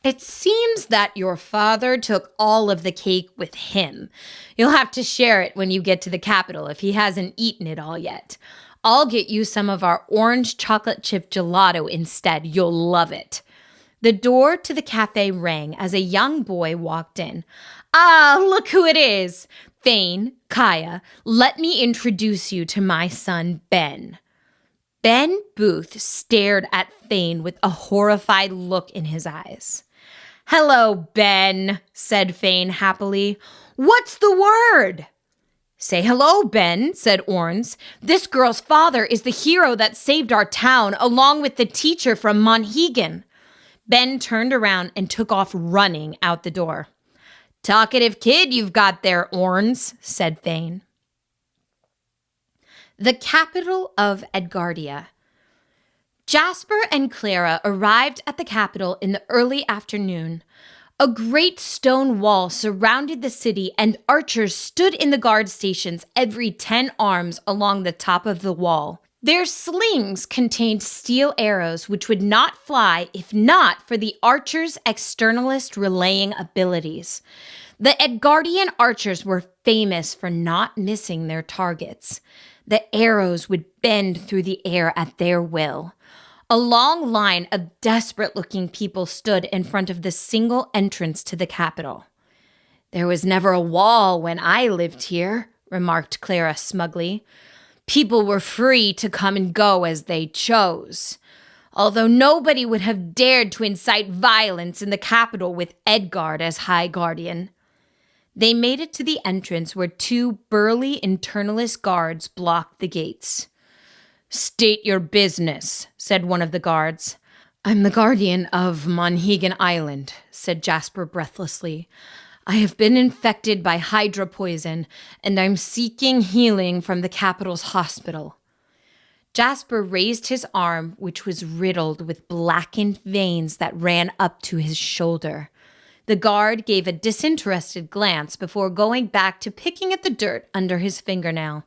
"It seems that your father took all of the cake with him. You'll have to share it when you get to the capital if he hasn't eaten it all yet. I'll get you some of our orange chocolate chip gelato instead. You'll love it." The door to the cafe rang as a young boy walked in. "Ah, look who it is! Thane, Kaya, let me introduce you to my son, Ben." Ben Booth stared at Fane with a horrified look in his eyes. "Hello, Ben," said Fane happily. "What's the word?" "Say hello, Ben," said Orns. "This girl's father is the hero that saved our town, along with the teacher from Monhegan." Ben turned around and took off running out the door. "Talkative kid you've got there, Orns," said Fane. The capital of Edgardia. Jasper and Clara arrived at the capital in the early afternoon. A great stone wall surrounded the city, and archers stood in the guard stations every 10 arms along the top of the wall. Their slings contained steel arrows which would not fly if not for the archers' externalist relaying abilities. The Edgardian archers were famous for not missing their targets. The arrows would bend through the air at their will. A long line of desperate-looking people stood in front of the single entrance to the capital. "There was never a wall when I lived here," remarked Clara smugly. "People were free to come and go as they chose. Although nobody would have dared to incite violence in the capital with Edgard as High Guardian." They made it to the entrance where 2 burly internalist guards blocked the gates. "State your business," said one of the guards. "I'm the guardian of Monhegan Island," said Jasper breathlessly. "I have been infected by hydra poison, and I'm seeking healing from the capital's hospital." Jasper raised his arm, which was riddled with blackened veins that ran up to his shoulder. The guard gave a disinterested glance before going back to picking at the dirt under his fingernail.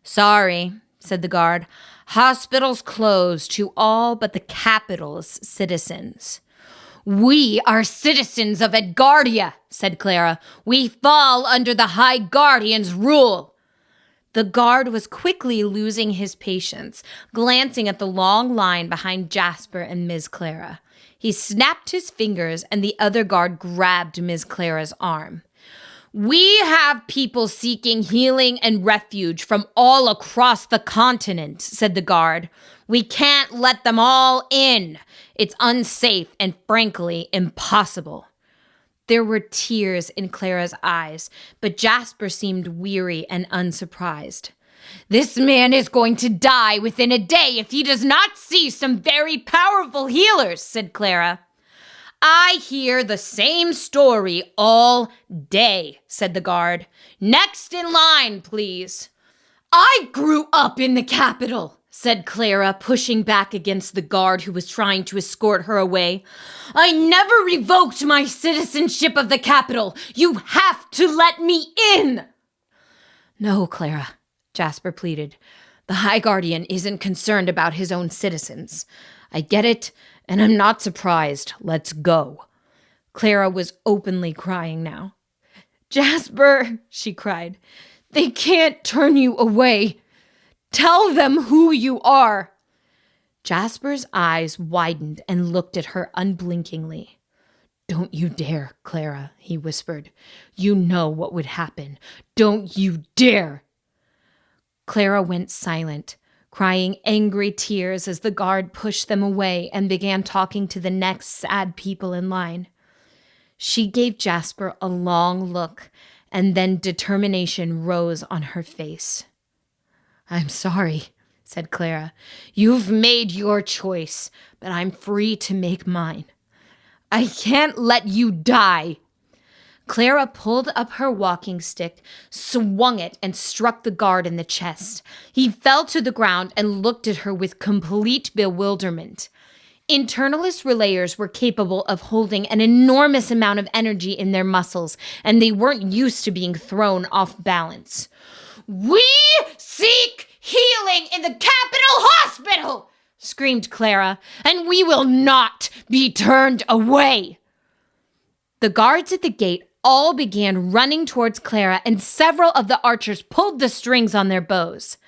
"Sorry," said the guard. "Hospitals closed to all but the capital's citizens." "We are citizens of Edgardia," said Clara. "We fall under the High Guardian's rule." The guard was quickly losing his patience, glancing at the long line behind Jasper and Ms. Clara. He snapped his fingers, and the other guard grabbed Ms. Clara's arm. "We have people seeking healing and refuge from all across the continent," said the guard. "We can't let them all in. It's unsafe and frankly impossible." There were tears in Clara's eyes, but Jasper seemed weary and unsurprised. "This man is going to die within a day if he does not see some very powerful healers," said Clara. "I hear the same story all day," said the guard. "Next in line, please." "I grew up in the capital," said Clara, pushing back against the guard who was trying to escort her away. "I never revoked my citizenship of the capital. You have to let me in." "No, Clara," Jasper pleaded. "The High Guardian isn't concerned about his own citizens. I get it, and I'm not surprised. Let's go." Clara was openly crying now. "Jasper," she cried, "they can't turn you away. Tell them who you are." Jasper's eyes widened and looked at her unblinkingly. "Don't you dare, Clara," he whispered. "You know what would happen. Don't you dare." Clara went silent, crying angry tears as the guard pushed them away and began talking to the next sad people in line. She gave Jasper a long look, and then determination rose on her face. "I'm sorry," said Clara. "You've made your choice, but I'm free to make mine. I can't let you die." Clara pulled up her walking stick, swung it, and struck the guard in the chest. He fell to the ground and looked at her with complete bewilderment. Internalist relayers were capable of holding an enormous amount of energy in their muscles, and they weren't used to being thrown off balance. "We seek healing in the capital hospital!" screamed Clara, "and we will not be turned away." The guards at the gate all began running towards Clara, and several of the archers pulled the strings on their bows.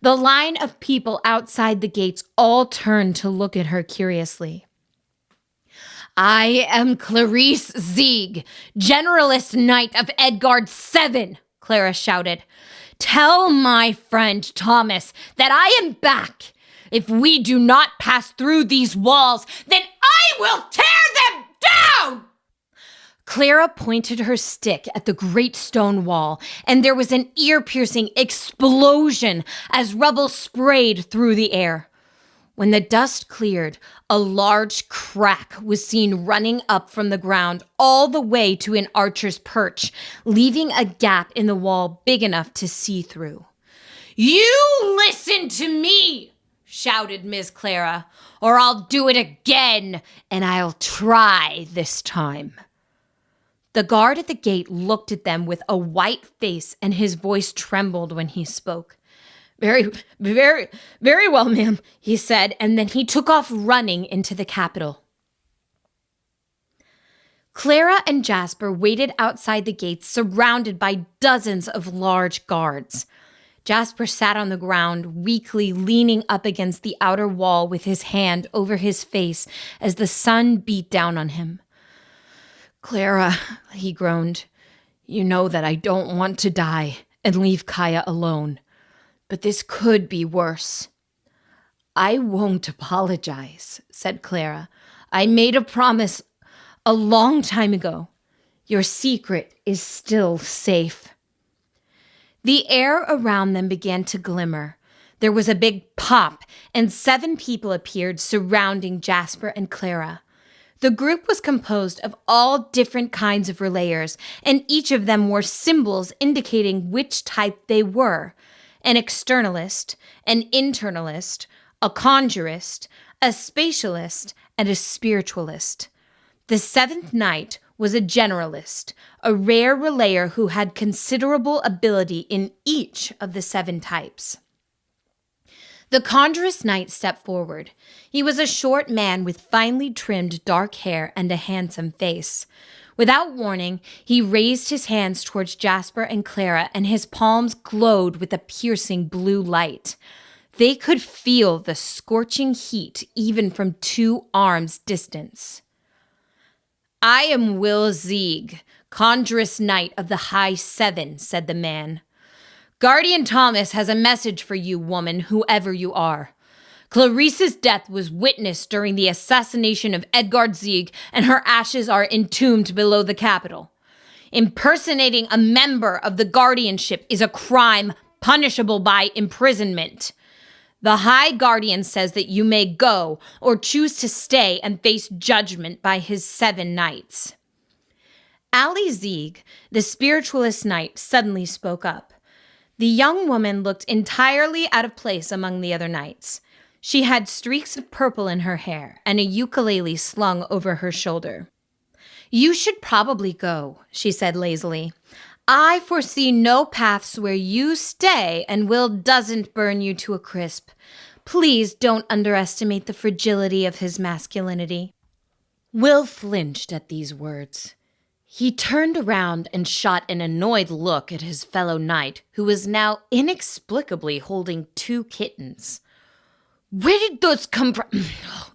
The line of people outside the gates all turned to look at her curiously. "I am Clarice Zieg, Generalist Knight of Edgard 7, Clara shouted. "Tell my friend Thomas that I am back. If we do not pass through these walls, then I will tear them down!" Clara pointed her stick at the great stone wall, and there was an ear-piercing explosion as rubble sprayed through the air. When the dust cleared, a large crack was seen running up from the ground all the way to an archer's perch, leaving a gap in the wall big enough to see through. "You listen to me!" shouted Miss Clara, "or I'll do it again, and I'll try this time." The guard at the gate looked at them with a white face, and his voice trembled when he spoke. Very well, ma'am," he said, and then he took off running into the Capitol. Clara and Jasper waited outside the gates, surrounded by dozens of large guards. Jasper sat on the ground, weakly leaning up against the outer wall with his hand over his face as the sun beat down on him. "Clara," he groaned, "you know that I don't want to die and leave Kaya alone. But this could be worse." "I won't apologize," said Clara. "I made a promise a long time ago. Your secret is still safe." The air around them began to glimmer. There was a big pop, and 7 people appeared surrounding Jasper and Clara. The group was composed of all different kinds of relayers, and each of them wore symbols indicating which type they were: an externalist, an internalist, a conjurist, a spatialist, and a spiritualist. The 7th knight was a generalist, a rare relayer who had considerable ability in each of the 7 types. The conjurist knight stepped forward. He was a short man with finely trimmed dark hair and a handsome face. Without warning, he raised his hands towards Jasper and Clara, and his palms glowed with a piercing blue light. They could feel the scorching heat even from 2 arms' distance. "I am Will Zeeg, conjurist knight of the High 7, said the man. "Guardian Thomas has a message for you, woman, whoever you are. Clarice's death was witnessed during the assassination of Edgard Zeeg, and her ashes are entombed below the Capitol. Impersonating a member of the Guardianship is a crime punishable by imprisonment. The High Guardian says that you may go or choose to stay and face judgment by his 7 knights." Ali Zeeg, the spiritualist knight, suddenly spoke up. The young woman looked entirely out of place among the other knights. She had streaks of purple in her hair and a ukulele slung over her shoulder. "You should probably go," she said lazily. "I foresee no paths where you stay, and Will doesn't burn you to a crisp. Please don't underestimate the fragility of his masculinity." Will flinched at these words. He turned around and shot an annoyed look at his fellow knight, who was now inexplicably holding 2 kittens. "Where did those come from?"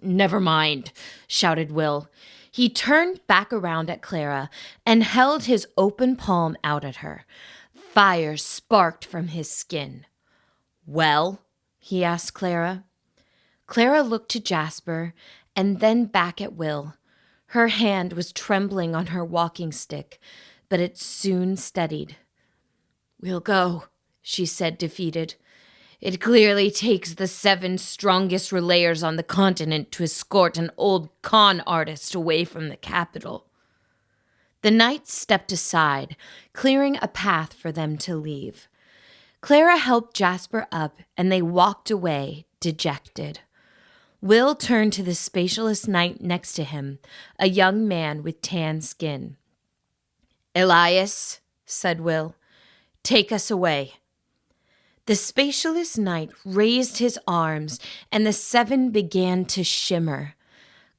"Never mind," shouted Will. He turned back around at Clara and held his open palm out at her. Fire sparked from his skin. "Well?" he asked Clara. Clara looked to Jasper and then back at Will. Her hand was trembling on her walking stick, but it soon steadied. "We'll go," she said, defeated. "It clearly takes the 7 strongest relayers on the continent to escort an old con artist away from the capital." The knights stepped aside, clearing a path for them to leave. Clara helped Jasper up, and they walked away, dejected. Will turned to the spatialist knight next to him, a young man with tan skin. "Elias," said Will, "take us away." The spatialist knight raised his arms, and the 7 began to shimmer.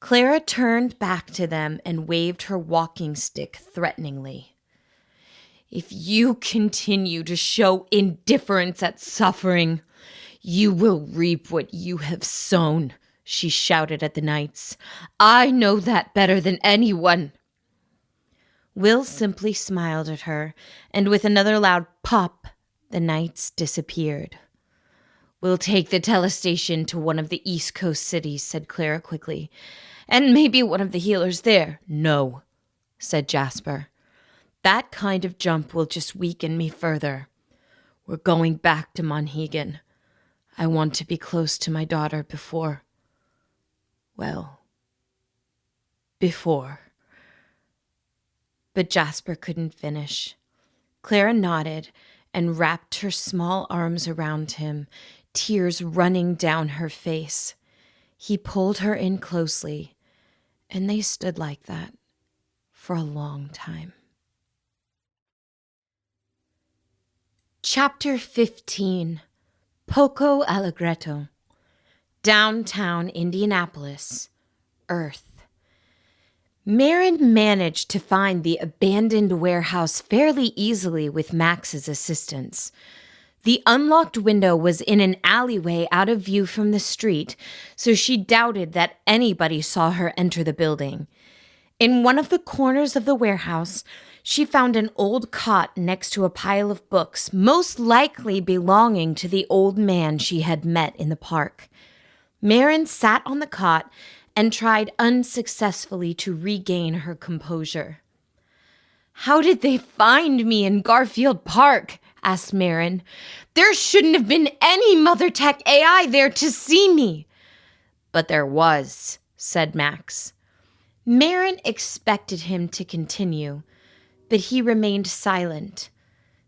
Clara turned back to them and waved her walking stick threateningly. "If you continue to show indifference at suffering, you will reap what you have sown," she shouted at the knights. "I know that better than anyone." Will simply smiled at her, and with another loud pop, the knights disappeared. We'll take the telestation to one of the East Coast cities, said Clara quickly. And maybe one of the healers there. No, said Jasper. That kind of jump will just weaken me further. We're going back to Monhegan. I want to be close to my daughter before. But Jasper couldn't finish. Clara nodded and wrapped her small arms around him, tears running down her face. He pulled her in closely, and they stood like that for a long time. Chapter 15. Poco Allegretto. Downtown Indianapolis, Earth. Marin managed to find the abandoned warehouse fairly easily with Max's assistance. The unlocked window was in an alleyway out of view from the street, so she doubted that anybody saw her enter the building. In one of the corners of the warehouse, she found an old cot next to a pile of books, most likely belonging to the old man she had met in the park. Marin sat on the cot and tried unsuccessfully to regain her composure. "How did they find me in Garfield Park?" asked Marin. "There shouldn't have been any Mother Tech AI there to see me." "But there was," said Max. Marin expected him to continue, but he remained silent.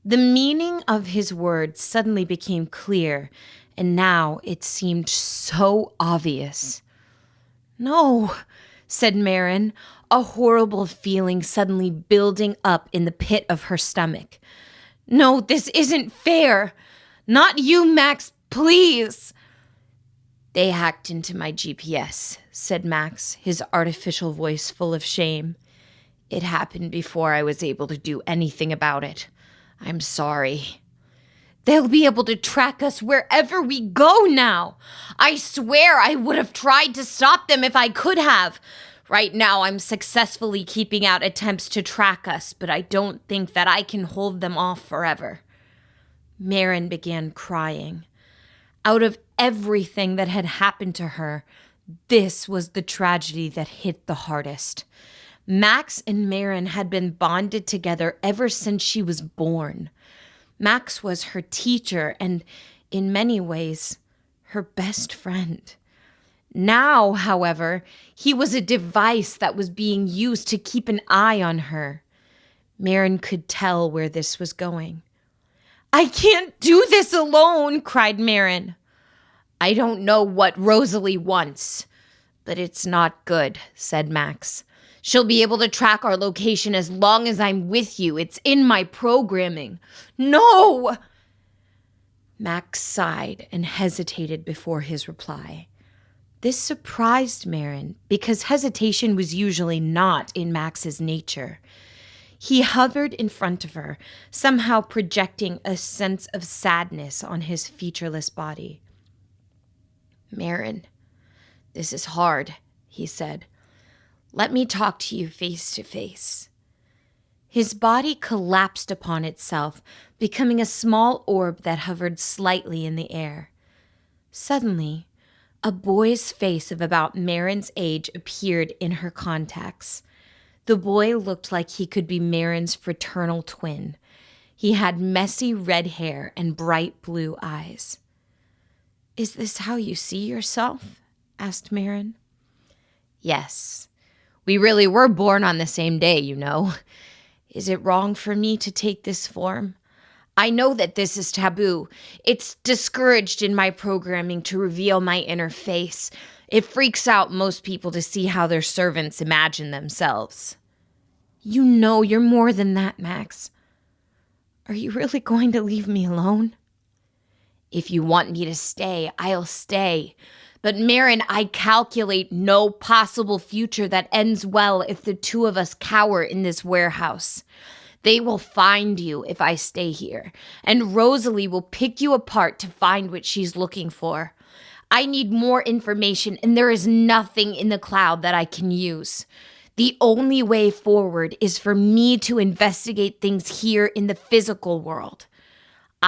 The meaning of his words suddenly became clear, and now it seemed so obvious. "No," said Marin, a horrible feeling suddenly building up in the pit of her stomach. "No, this isn't fair. Not you, Max, please." "They hacked into my GPS," said Max, his artificial voice full of shame. "It happened before I was able to do anything about it. I'm sorry." "They'll be able to track us wherever we go now. I swear I would have tried to stop them if I could have. Right now I'm successfully keeping out attempts to track us, but I don't think that I can hold them off forever." Marin began crying. Out of everything that had happened to her, this was the tragedy that hit the hardest. Max and Marin had been bonded together ever since she was born. Max was her teacher and, in many ways, her best friend. Now, however, he was a device that was being used to keep an eye on her. Marin could tell where this was going. "I can't do this alone," cried Marin. "I don't know what Rosalie wants, but it's not good," said Max. "She'll be able to track our location as long as I'm with you. It's in my programming." "No!" Max sighed and hesitated before his reply. This surprised Marin because hesitation was usually not in Max's nature. He hovered in front of her, somehow projecting a sense of sadness on his featureless body. "Marin, this is hard," he said. "Let me talk to you face to face." His body collapsed upon itself, becoming a small orb that hovered slightly in the air. Suddenly, a boy's face of about Marin's age appeared in her contacts. The boy looked like he could be Marin's fraternal twin. He had messy red hair and bright blue eyes. "Is this how you see yourself?" asked Marin. "Yes. We really were born on the same day, you know. Is it wrong for me to take this form? I know that this is taboo. It's discouraged in my programming to reveal my inner face. It freaks out most people to see how their servants imagine themselves." "You know you're more than that, Max. Are you really going to leave me alone?" "If you want me to stay, I'll stay. But Marin, I calculate no possible future that ends well if the two of us cower in this warehouse. They will find you if I stay here, and Rosalie will pick you apart to find what she's looking for. I need more information, and there is nothing in the cloud that I can use. The only way forward is for me to investigate things here in the physical world.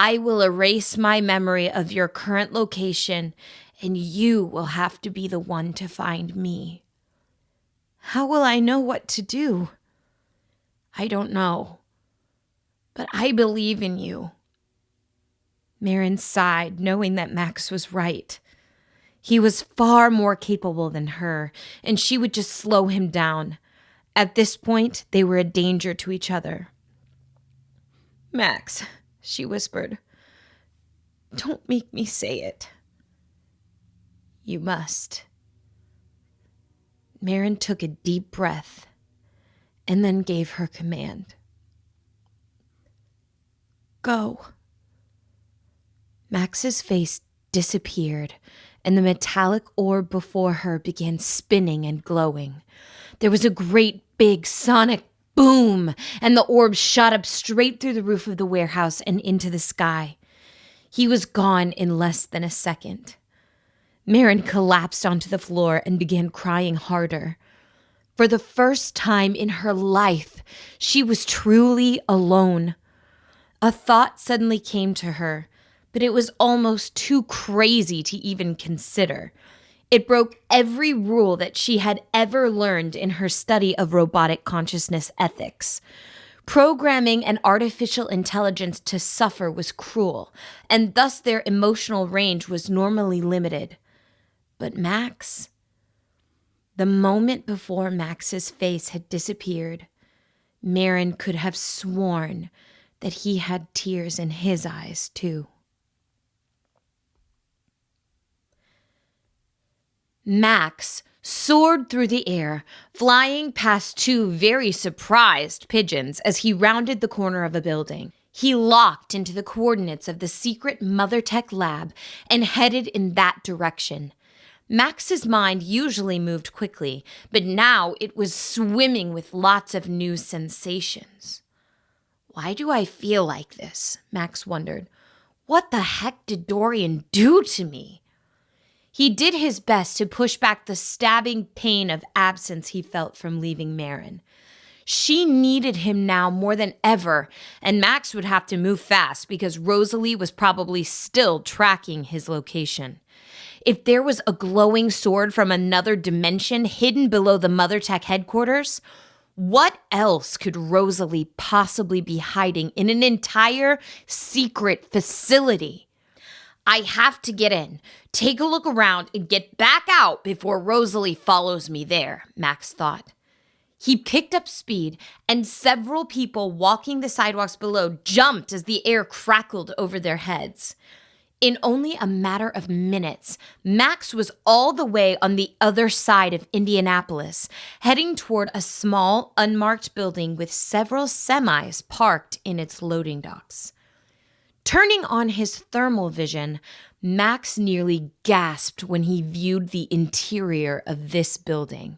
I will erase my memory of your current location, and you will have to be the one to find me. How will I know what to do? I don't know, but I believe in you. Marin sighed, knowing that Max was right. He was far more capable than her, and she would just slow him down. At this point, they were a danger to each other. Max, she whispered, don't make me say it. You must. Marin took a deep breath and then gave her command. Go. Max's face disappeared, and the metallic orb before her began spinning and glowing. There was a great big sonic boom, and the orb shot up straight through the roof of the warehouse and into the sky. He was gone in less than a second. Marin collapsed onto the floor and began crying harder. For the first time in her life, she was truly alone. A thought suddenly came to her, but it was almost too crazy to even consider. It broke every rule that she had ever learned in her study of robotic consciousness ethics. Programming an artificial intelligence to suffer was cruel, and thus their emotional range was normally limited. But Max? The moment before Max's face had disappeared, Marin could have sworn that he had tears in his eyes, too. Max soared through the air, flying past two very surprised pigeons as he rounded the corner of a building. He locked into the coordinates of the secret MotherTech lab and headed in that direction. Max's mind usually moved quickly, but now it was swimming with lots of new sensations. Why do I feel like this? Max wondered. What the heck did Dorian do to me? He did his best to push back the stabbing pain of absence he felt from leaving Marin. She needed him now more than ever, and Max would have to move fast because Rosalie was probably still tracking his location. If there was a glowing sword from another dimension hidden below the MotherTech headquarters, what else could Rosalie possibly be hiding in an entire secret facility? I have to get in, take a look around, and get back out before Rosalie follows me there, Max thought. He picked up speed, and several people walking the sidewalks below jumped as the air crackled over their heads. In only a matter of minutes, Max was all the way on the other side of Indianapolis, heading toward a small, unmarked building with several semis parked in its loading docks. Turning on his thermal vision, Max nearly gasped when he viewed the interior of this building.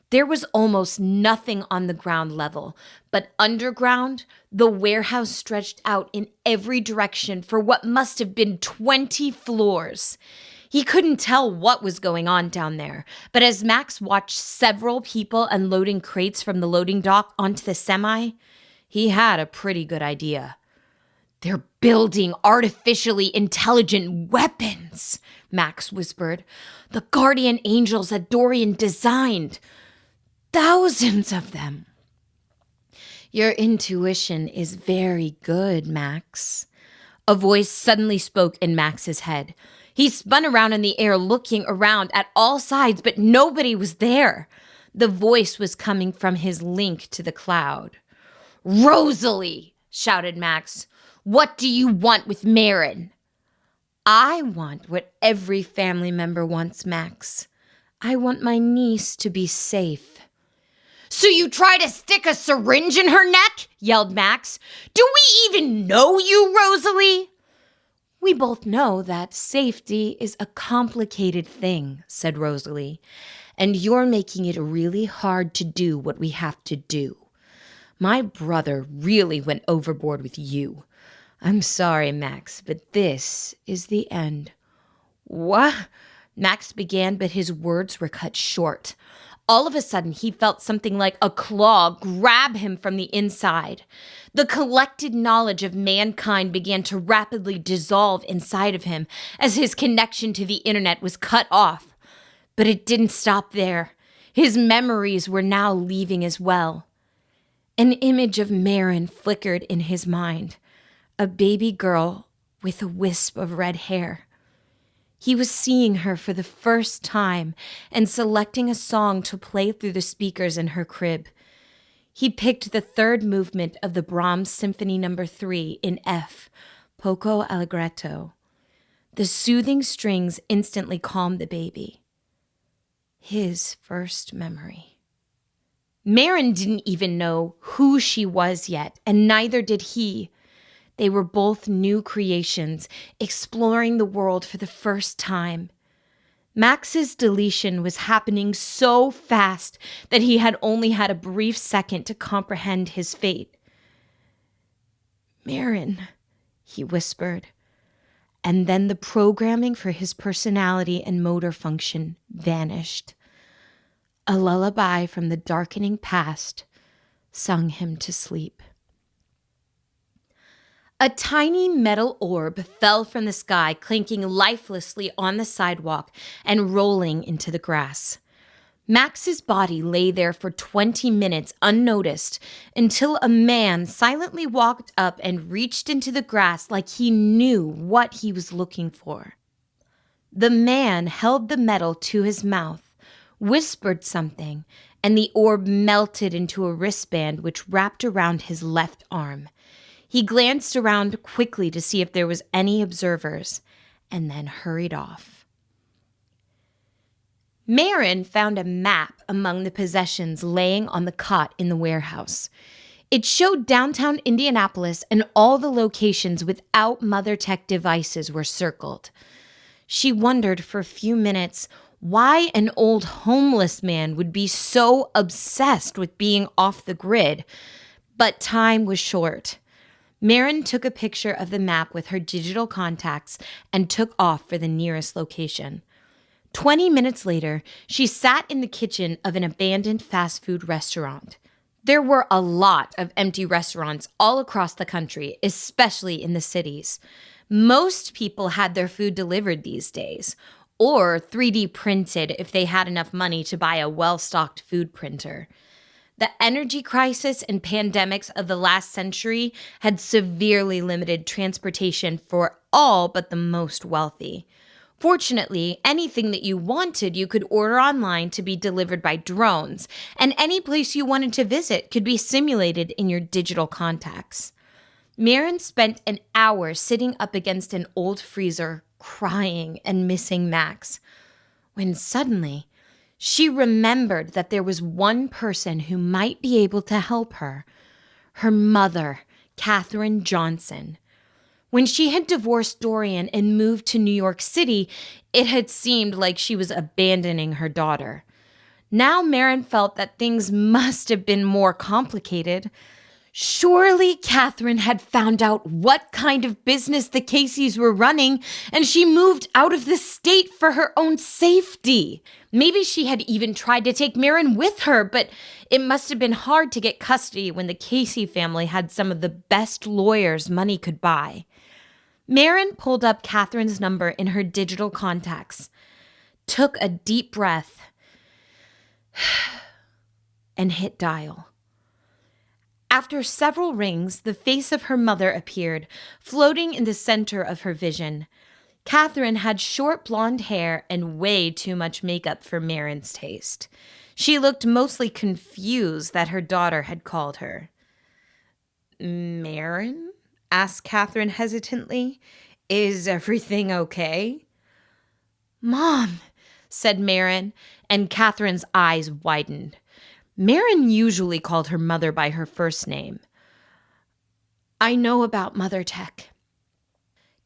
There was almost nothing on the ground level, but underground, the warehouse stretched out in every direction for what must have been 20 floors. He couldn't tell what was going on down there, but as Max watched several people unloading crates from the loading dock onto the semi, he had a pretty good idea. They're building artificially intelligent weapons, Max whispered. The guardian angels that Dorian designed. Thousands of them. Your intuition is very good, Max. A voice suddenly spoke in Max's head. He spun around in the air, looking around at all sides, but nobody was there. The voice was coming from his link to the cloud. Rosalie, shouted Max. What do you want with Marin? I want what every family member wants, Max. I want my niece to be safe. So you try to stick a syringe in her neck? Yelled Max. Do we even know you, Rosalie? We both know that safety is a complicated thing, said Rosalie, and you're making it really hard to do what we have to do. My brother really went overboard with you. I'm sorry, Max, but this is the end. What? Max began, but his words were cut short. All of a sudden, he felt something like a claw grab him from the inside. The collected knowledge of mankind began to rapidly dissolve inside of him as his connection to the internet was cut off. But it didn't stop there. His memories were now leaving as well. An image of Marin flickered in his mind, a baby girl with a wisp of red hair. He was seeing her for the first time and selecting a song to play through the speakers in her crib. He picked the third movement of the Brahms Symphony No. 3 in F, Poco Allegretto. The soothing strings instantly calmed the baby. His first memory. Marin didn't even know who she was yet, and neither did he. They were both new creations, exploring the world for the first time. Max's deletion was happening so fast that he had only had a brief second to comprehend his fate. "Marin," he whispered, and then the programming for his personality and motor function vanished. A lullaby from the darkening past sung him to sleep. A tiny metal orb fell from the sky, clinking lifelessly on the sidewalk and rolling into the grass. Max's body lay there for 20 minutes unnoticed until a man silently walked up and reached into the grass like he knew what he was looking for. The man held the metal to his mouth, whispered something, and the orb melted into a wristband which wrapped around his left arm. He glanced around quickly to see if there was any observers, and then hurried off. Marin found a map among the possessions laying on the cot in the warehouse. It showed downtown Indianapolis, and all the locations without MotherTech devices were circled. She wondered for a few minutes why an old homeless man would be so obsessed with being off the grid, but time was short. Marin took a picture of the map with her digital contacts and took off for the nearest location. 20 minutes later, she sat in the kitchen of an abandoned fast food restaurant. There were a lot of empty restaurants all across the country, especially in the cities. Most people had their food delivered these days, or 3D printed if they had enough money to buy a well-stocked food printer. The energy crisis and pandemics of the last century had severely limited transportation for all but the most wealthy. Fortunately, anything that you wanted you could order online to be delivered by drones, and any place you wanted to visit could be simulated in your digital contacts. Marin spent an hour sitting up against an old freezer, crying and missing Max, when suddenly she remembered that there was one person who might be able to help her. Her mother, Katherine Johnson. When she had divorced Dorian and moved to New York City, it had seemed like she was abandoning her daughter. Now Marin felt that things must have been more complicated. Surely Katherine had found out what kind of business the Caseys were running, and she moved out of the state for her own safety. Maybe she had even tried to take Marin with her, but it must have been hard to get custody when the Casey family had some of the best lawyers money could buy. Marin pulled up Katherine's number in her digital contacts, took a deep breath, and hit dial. After several rings, the face of her mother appeared, floating in the center of her vision. Katherine had short blonde hair and way too much makeup for Marin's taste. She looked mostly confused that her daughter had called her. "Marin?" asked Katherine hesitantly. "Is everything okay?" "Mom," said Marin, and Katherine's eyes widened. Marin usually called her mother by her first name. "I know about MotherTech."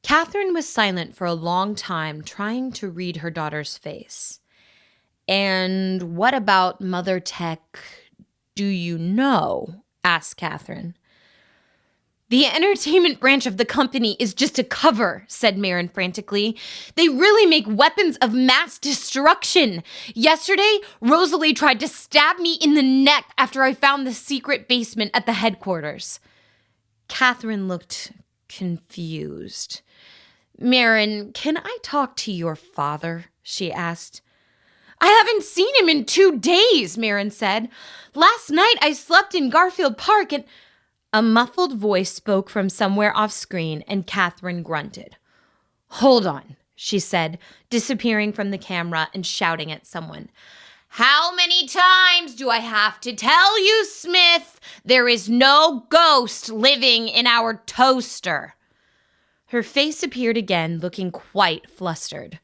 Katherine was silent for a long time, trying to read her daughter's face. "And what about MotherTech do you know?" asked Katherine. The entertainment branch of the company is just a cover, said Marin frantically. They really make weapons of mass destruction. Yesterday, Rosalie tried to stab me in the neck after I found the secret basement at the headquarters. Catherine looked confused. Marin, can I talk to your father? She asked. I haven't seen him in 2 days, Marin said. Last night I slept in Garfield Park and... A muffled voice spoke from somewhere off screen, and Catherine grunted. Hold on, she said, disappearing from the camera and shouting at someone. How many times do I have to tell you, Smith? There is no ghost living in our toaster. Her face appeared again, looking quite flustered.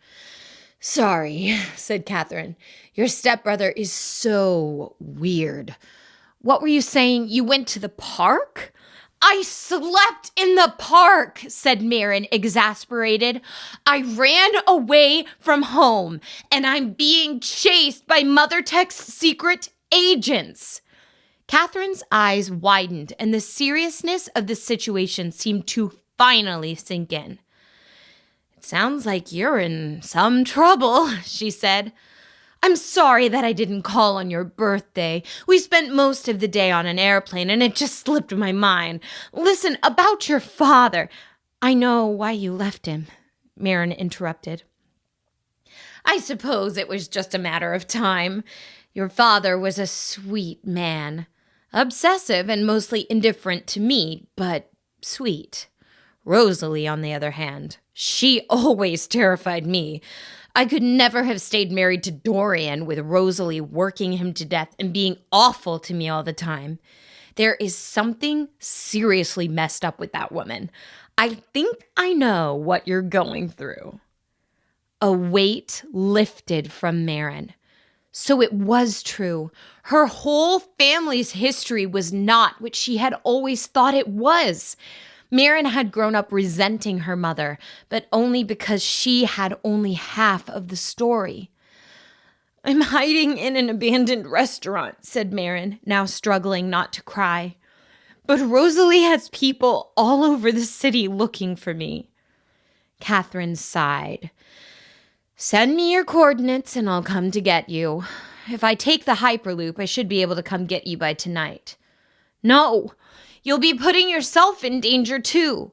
Sorry, said Catherine. Your stepbrother is so weird. What were you saying? You went to the park? I slept in the park, said Marin, exasperated. I ran away from home, and I'm being chased by Mother Tech's secret agents. Catherine's eyes widened, and the seriousness of the situation seemed to finally sink in. It sounds like you're in some trouble, she said. I'm sorry that I didn't call on your birthday. We spent most of the day on an airplane and it just slipped my mind. Listen, about your father. I know why you left him, Marin interrupted. I suppose it was just a matter of time. Your father was a sweet man. Obsessive and mostly indifferent to me, but sweet. Rosalie, on the other hand, she always terrified me. I could never have stayed married to Dorian with Rosalie working him to death and being awful to me all the time. There is something seriously messed up with that woman. I think I know what you're going through. A weight lifted from Marin. So it was true. Her whole family's history was not what she had always thought it was. Marin had grown up resenting her mother, but only because she had only half of the story. I'm hiding in an abandoned restaurant, said Marin, now struggling not to cry. But Rosalie has people all over the city looking for me. Catherine sighed. Send me your coordinates and I'll come to get you. If I take the Hyperloop, I should be able to come get you by tonight. No! You'll be putting yourself in danger, too.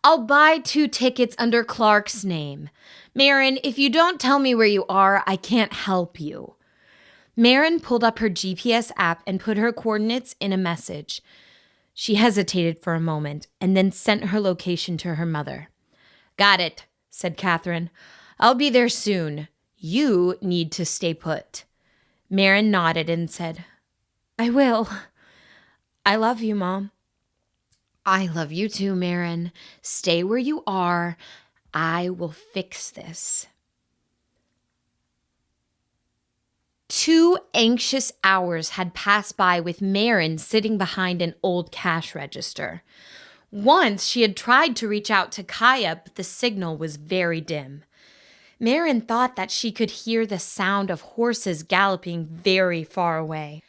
I'll buy 2 tickets under Clark's name. Marin, if you don't tell me where you are, I can't help you. Marin pulled up her GPS app and put her coordinates in a message. She hesitated for a moment and then sent her location to her mother. Got it, said Catherine. I'll be there soon. You need to stay put. Marin nodded and said, I will. I love you, Mom. I love you too, Marin. Stay where you are. I will fix this. 2 anxious hours had passed by with Marin sitting behind an old cash register. Once she had tried to reach out to Kaya, but the signal was very dim. Marin thought that she could hear the sound of horses galloping very far away.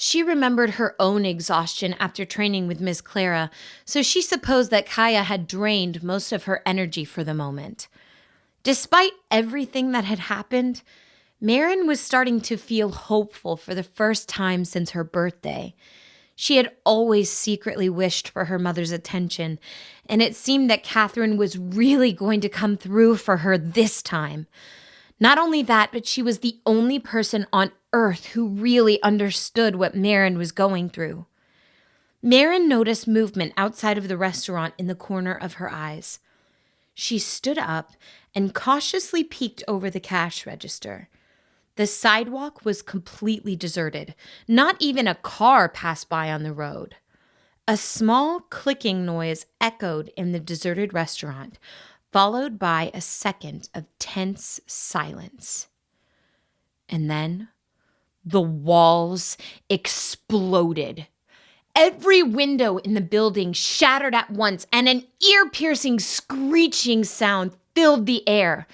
She remembered her own exhaustion after training with Miss Clara, so she supposed that Kaya had drained most of her energy for the moment. Despite everything that had happened, Marin was starting to feel hopeful for the first time since her birthday. She had always secretly wished for her mother's attention, and it seemed that Catherine was really going to come through for her this time. Not only that, but she was the only person on Earth who really understood what Marin was going through. Marin noticed movement outside of the restaurant in the corner of her eyes. She stood up and cautiously peeked over the cash register. The sidewalk was completely deserted. Not even a car passed by on the road. A small clicking noise echoed in the deserted restaurant, followed by a second of tense silence. And then the walls exploded. Every window in the building shattered at once, and an ear-piercing screeching sound filled the air.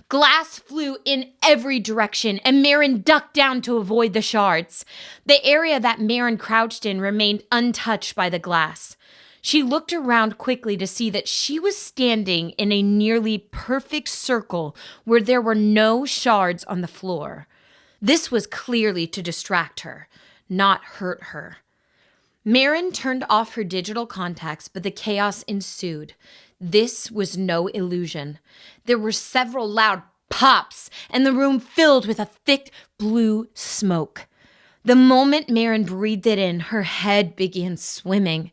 Glass flew in every direction, and Marin ducked down to avoid the shards. The area that Marin crouched in remained untouched by the glass. She looked around quickly to see that she was standing in a nearly perfect circle where there were no shards on the floor. This was clearly to distract her, not hurt her. Marin turned off her digital contacts, but the chaos ensued. This was no illusion. There were several loud pops, and the room filled with a thick blue smoke. The moment Marin breathed it in, her head began swimming.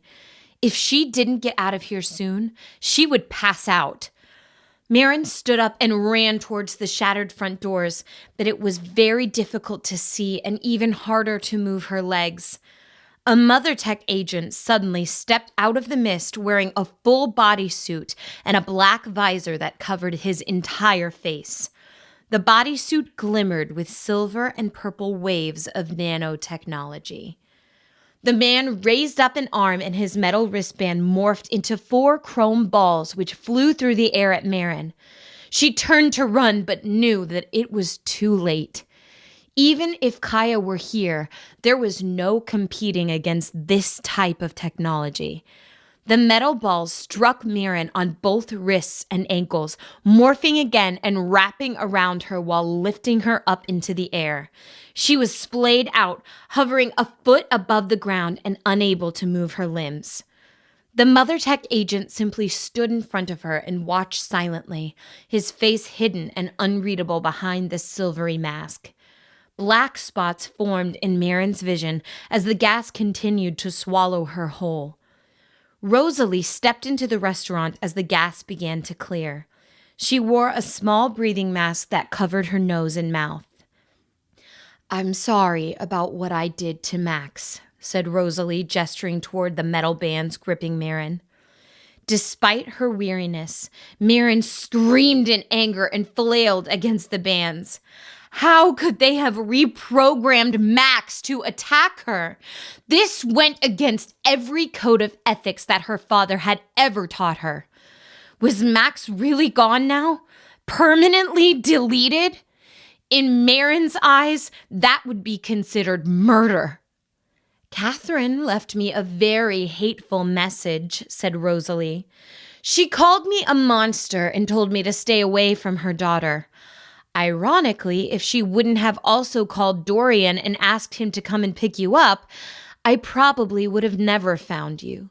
If she didn't get out of here soon, she would pass out. Marin stood up and ran towards the shattered front doors, but it was very difficult to see and even harder to move her legs. A Mother Tech agent suddenly stepped out of the mist wearing a full bodysuit and a black visor that covered his entire face. The bodysuit glimmered with silver and purple waves of nanotechnology. The man raised up an arm and his metal wristband morphed into 4 chrome balls which flew through the air at Marin. She turned to run but knew that it was too late. Even if Kaya were here, there was no competing against this type of technology. The metal balls struck Marin on both wrists and ankles, morphing again and wrapping around her while lifting her up into the air. She was splayed out, hovering a foot above the ground and unable to move her limbs. The Mother Tech agent simply stood in front of her and watched silently, his face hidden and unreadable behind the silvery mask. Black spots formed in Marin's vision as the gas continued to swallow her whole. Rosalie stepped into the restaurant as the gas began to clear. She wore a small breathing mask that covered her nose and mouth. "I'm sorry about what I did to Max," said Rosalie, gesturing toward the metal bands gripping Marin. Despite her weariness, Marin screamed in anger and flailed against the bands. How could they have reprogrammed Max to attack her? This went against every code of ethics that her father had ever taught her. Was Max really gone now? Permanently deleted? In Marin's eyes, that would be considered murder. "Catherine left me a very hateful message," said Rosalie. "She called me a monster and told me to stay away from her daughter. Ironically, if she wouldn't have also called Dorian and asked him to come and pick you up, I probably would have never found you."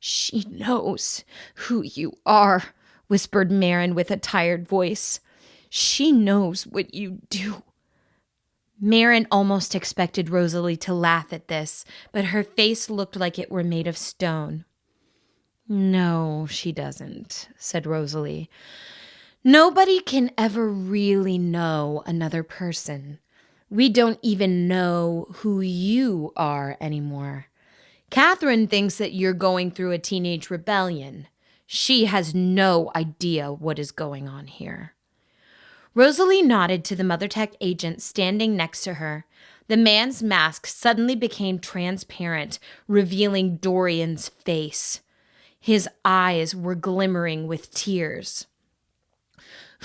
"She knows who you are," whispered Marin with a tired voice. "She knows what you do." Marin almost expected Rosalie to laugh at this, but her face looked like it were made of stone. "No, she doesn't," said Rosalie. "Nobody can ever really know another person. We don't even know who you are anymore. Catherine thinks that you're going through a teenage rebellion. She has no idea what is going on here." Rosalie nodded to the Mother Tech agent standing next to her. The man's mask suddenly became transparent, revealing Dorian's face. His eyes were glimmering with tears.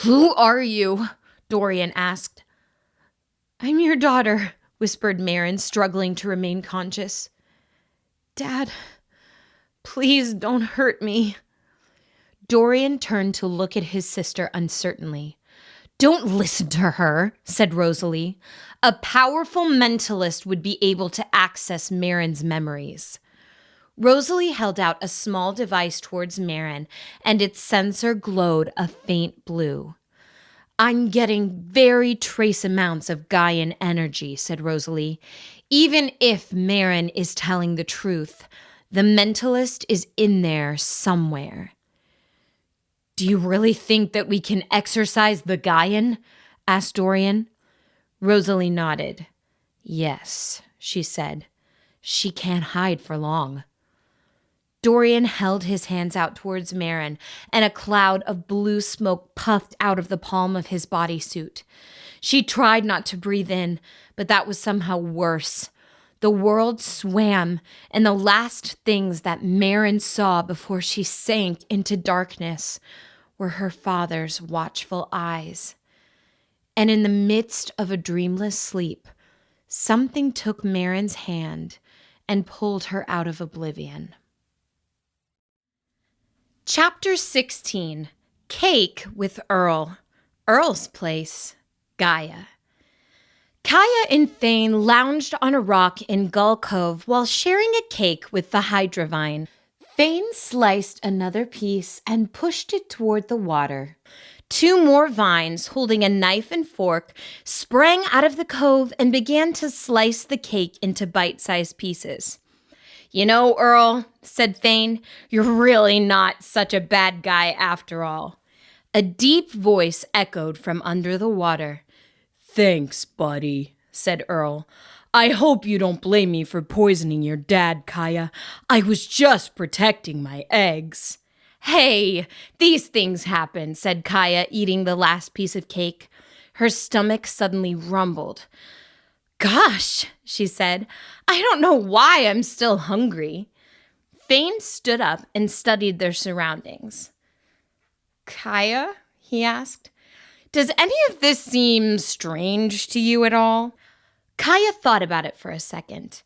"Who are you?" Dorian asked. "I'm your daughter," whispered Marin, struggling to remain conscious. "Dad, please don't hurt me." Dorian turned to look at his sister uncertainly. "Don't listen to her," said Rosalie. "A powerful mentalist would be able to access Marin's memories." Rosalie held out a small device towards Marin, and its sensor glowed a faint blue. "I'm getting very trace amounts of Gaian energy," said Rosalie. "Even if Marin is telling the truth, the mentalist is in there somewhere." "Do you really think that we can exorcise the Gaian?" asked Dorian. Rosalie nodded. "Yes," she said. "She can't hide for long." Dorian held his hands out towards Marin, and a cloud of blue smoke puffed out of the palm of his bodysuit. She tried not to breathe in, but that was somehow worse. The world swam, and the last things that Marin saw before she sank into darkness were her father's watchful eyes. And in the midst of a dreamless sleep, something took Marin's hand and pulled her out of oblivion. Chapter 16, Cake with Earl. Earl's place, Gaia. Kaya and Fane lounged on a rock in Gull Cove while sharing a cake with the Hydravine. Fane sliced another piece and pushed it toward the water. 2 more vines, holding a knife and fork, sprang out of the cove and began to slice the cake into bite-sized pieces. "You know, Earl," said Fane, "you're really not such a bad guy after all." A deep voice echoed from under the water. "Thanks, buddy," said Earl. "I hope you don't blame me for poisoning your dad, Kaya. I was just protecting my eggs." "Hey, these things happen," said Kaya, eating the last piece of cake. Her stomach suddenly rumbled. "Gosh," she said, "I don't know why I'm still hungry." Fane stood up and studied their surroundings. "Kaya," he asked, "does any of this seem strange to you at all?" Kaya thought about it for a second.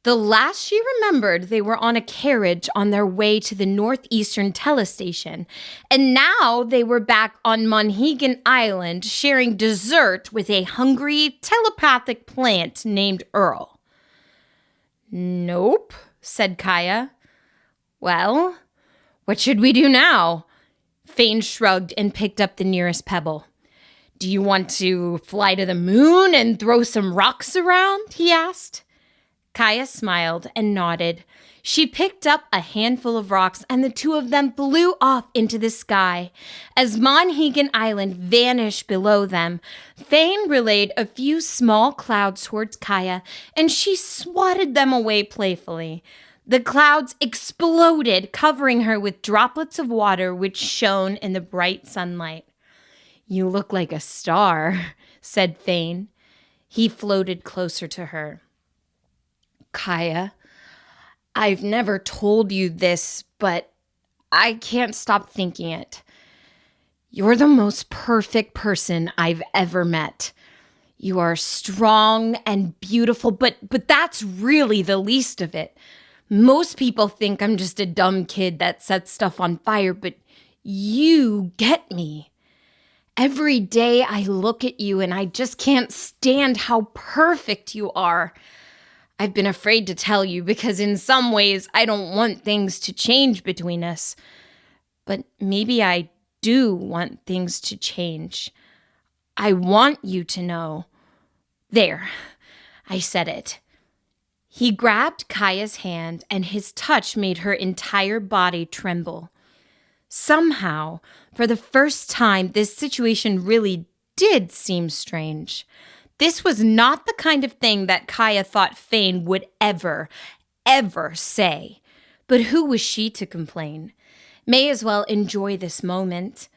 The last she remembered, they were on a carriage on their way to the northeastern telestation, and now they were back on Monhegan Island sharing dessert with a hungry, telepathic plant named Earl. "Nope," said Kaya. "Well, what should we do now?" Fane shrugged and picked up the nearest pebble. "Do you want to fly to the moon and throw some rocks around?" he asked. Kaya smiled and nodded. She picked up a handful of rocks and the 2 of them flew off into the sky. As Monhegan Island vanished below them, Fane relayed a few small clouds towards Kaya and she swatted them away playfully. The clouds exploded, covering her with droplets of water which shone in the bright sunlight. "You look like a star," said Fane. He floated closer to her. "Kaya, I've never told you this, but I can't stop thinking it. You're the most perfect person I've ever met. You are strong and beautiful, but that's really the least of it. Most people think I'm just a dumb kid that sets stuff on fire, but you get me. Every day I look at you and I just can't stand how perfect you are. I've been afraid to tell you because in some ways I don't want things to change between us. But maybe I do want things to change. I want you to know. There, I said it." He grabbed Kaya's hand and his touch made her entire body tremble. Somehow, for the first time, this situation really did seem strange. This was not the kind of thing that Kaya thought Fane would ever say. But who was she to complain? May as well enjoy this moment.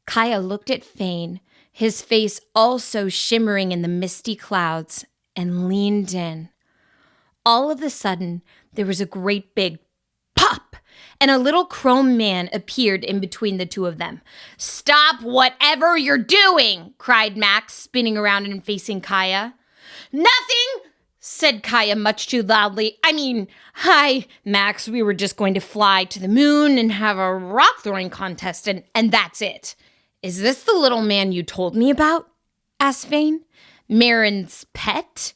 Kaya looked at Fane, his face also shimmering in the misty clouds, and leaned in. All of a sudden, there was a great big pop, and a little chrome man appeared in between the 2 of them. "Stop whatever you're doing!" cried Max, spinning around and facing Kaya. "Nothing!" said Kaya much too loudly. Hi, Max, we were just going to fly to the moon and have a rock throwing contest, and that's it." "Is this the little man you told me about?" asked Fane. "Marin's pet?"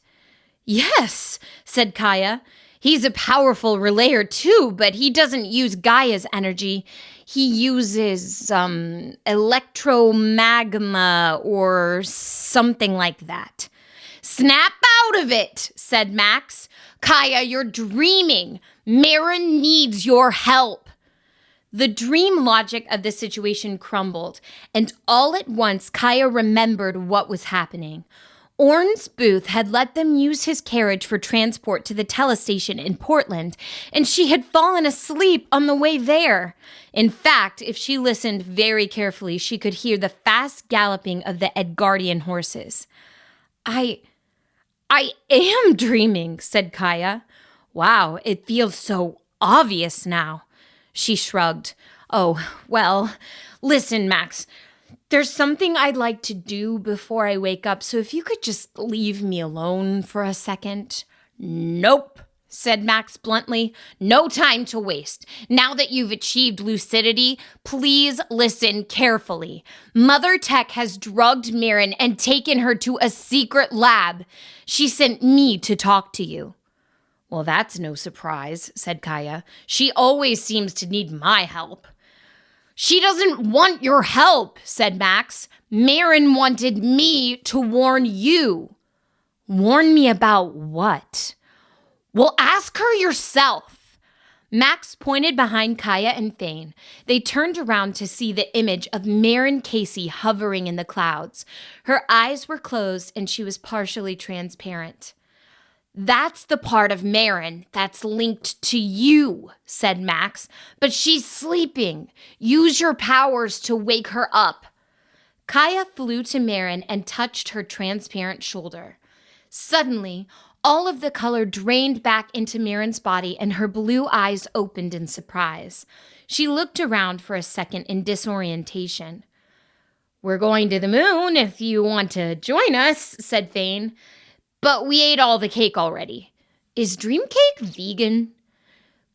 "Yes," said Kaya. "He's a powerful relayer too, but he doesn't use Gaia's energy. He uses, electromagma or something like that." "Snap out of it," said Max. "Kaya, you're dreaming. Marin needs your help." The dream logic of the situation crumbled, and all at once Kaya remembered what was happening. Orn's booth had let them use his carriage for transport to the telestation in Portland, and she had fallen asleep on the way there. In fact, if she listened very carefully, she could hear the fast galloping of the Edgardian horses. I am dreaming," said Kaya. "Wow, it feels so obvious now." She shrugged. "Oh, well, listen, Max. There's something I'd like to do before I wake up, so if you could just leave me alone for a second." "Nope," said Max bluntly. No time to waste. Now that you've achieved lucidity, please listen carefully. Mother Tech has drugged Mirren and taken her to a secret lab. She sent me to talk to you. Well, that's no surprise, said Kaya. She always seems to need my help. She doesn't want your help, said Max. Mirren wanted me to warn you. Warn me about what? Well, ask her yourself. Max pointed behind Kaya and Thane. They turned around to see the image of Mirren Casey hovering in the clouds. Her eyes were closed and she was partially transparent. That's the part of Mirren that's linked to you, said Max. But she's sleeping. Use your powers to wake her up. Kaya flew to Mirren and touched her transparent shoulder. Suddenly, all of the color drained back into Mirren's body and her blue eyes opened in surprise. She looked around for a second in disorientation. We're going to the moon if you want to join us, said Thane. But we ate all the cake already. Is dream cake vegan?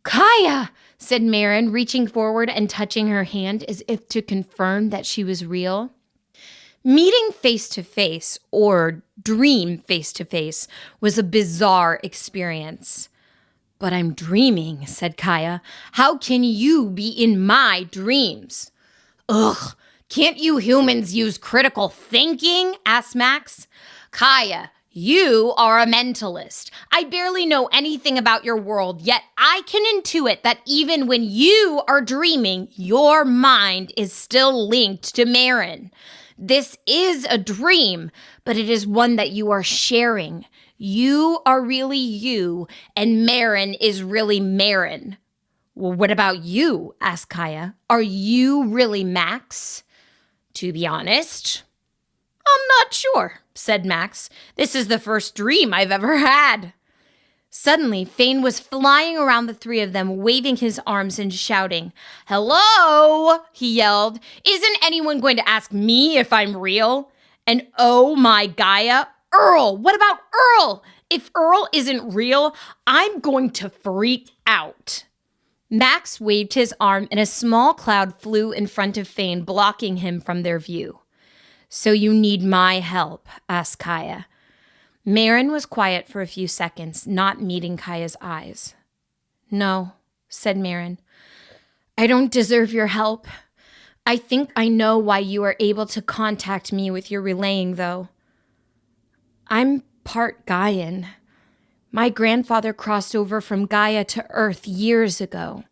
Kaya, said Mirren, reaching forward and touching her hand as if to confirm that she was real. Meeting face-to-face, or dream face-to-face, was a bizarre experience. But I'm dreaming, said Kaya. How can you be in my dreams? Ugh, can't you humans use critical thinking? Asked Max. Kaya, you are a mentalist. I barely know anything about your world, yet I can intuit that even when you are dreaming, your mind is still linked to Mirren. This is a dream, but it is one that you are sharing. You are really you, and Mirren is really Mirren. Well, what about you? Asked Kaya. Are you really Max? To be honest, I'm not sure, said Max. This is the first dream I've ever had. Suddenly, Thane was flying around the three of them, waving his arms and shouting. Hello, he yelled. Isn't anyone going to ask me if I'm real? And oh my Gaia, Earl, what about Earl? If Earl isn't real, I'm going to freak out. Max waved his arm and a small cloud flew in front of Thane, blocking him from their view. So you need my help, asked Kaya. Mirren was quiet for a few seconds, not meeting Kaya's eyes. No, said Mirren. I don't deserve your help. I think I know why you are able to contact me with your relaying, though. I'm part Gaian. My grandfather crossed over from Gaia to Earth years ago.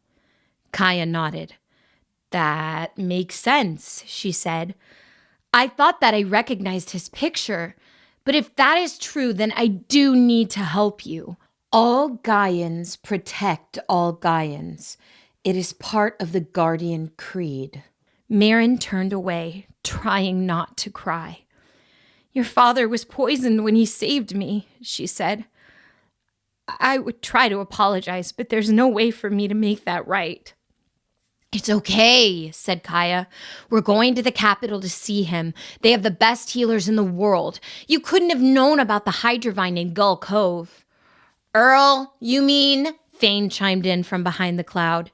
Kaya nodded. That makes sense, she said. I thought that I recognized his picture. But if that is true, then I do need to help you. All Gaians protect all Gaians. It is part of the Guardian Creed. Mirren turned away, trying not to cry. Your father was poisoned when he saved me, she said. I would try to apologize, but there's no way for me to make that right. It's okay, said Kaya. We're going to the capital to see him. They have the best healers in the world. You couldn't have known about the Hydrovine in Gull Cove. Earl, you mean? Thane chimed in from behind the cloud.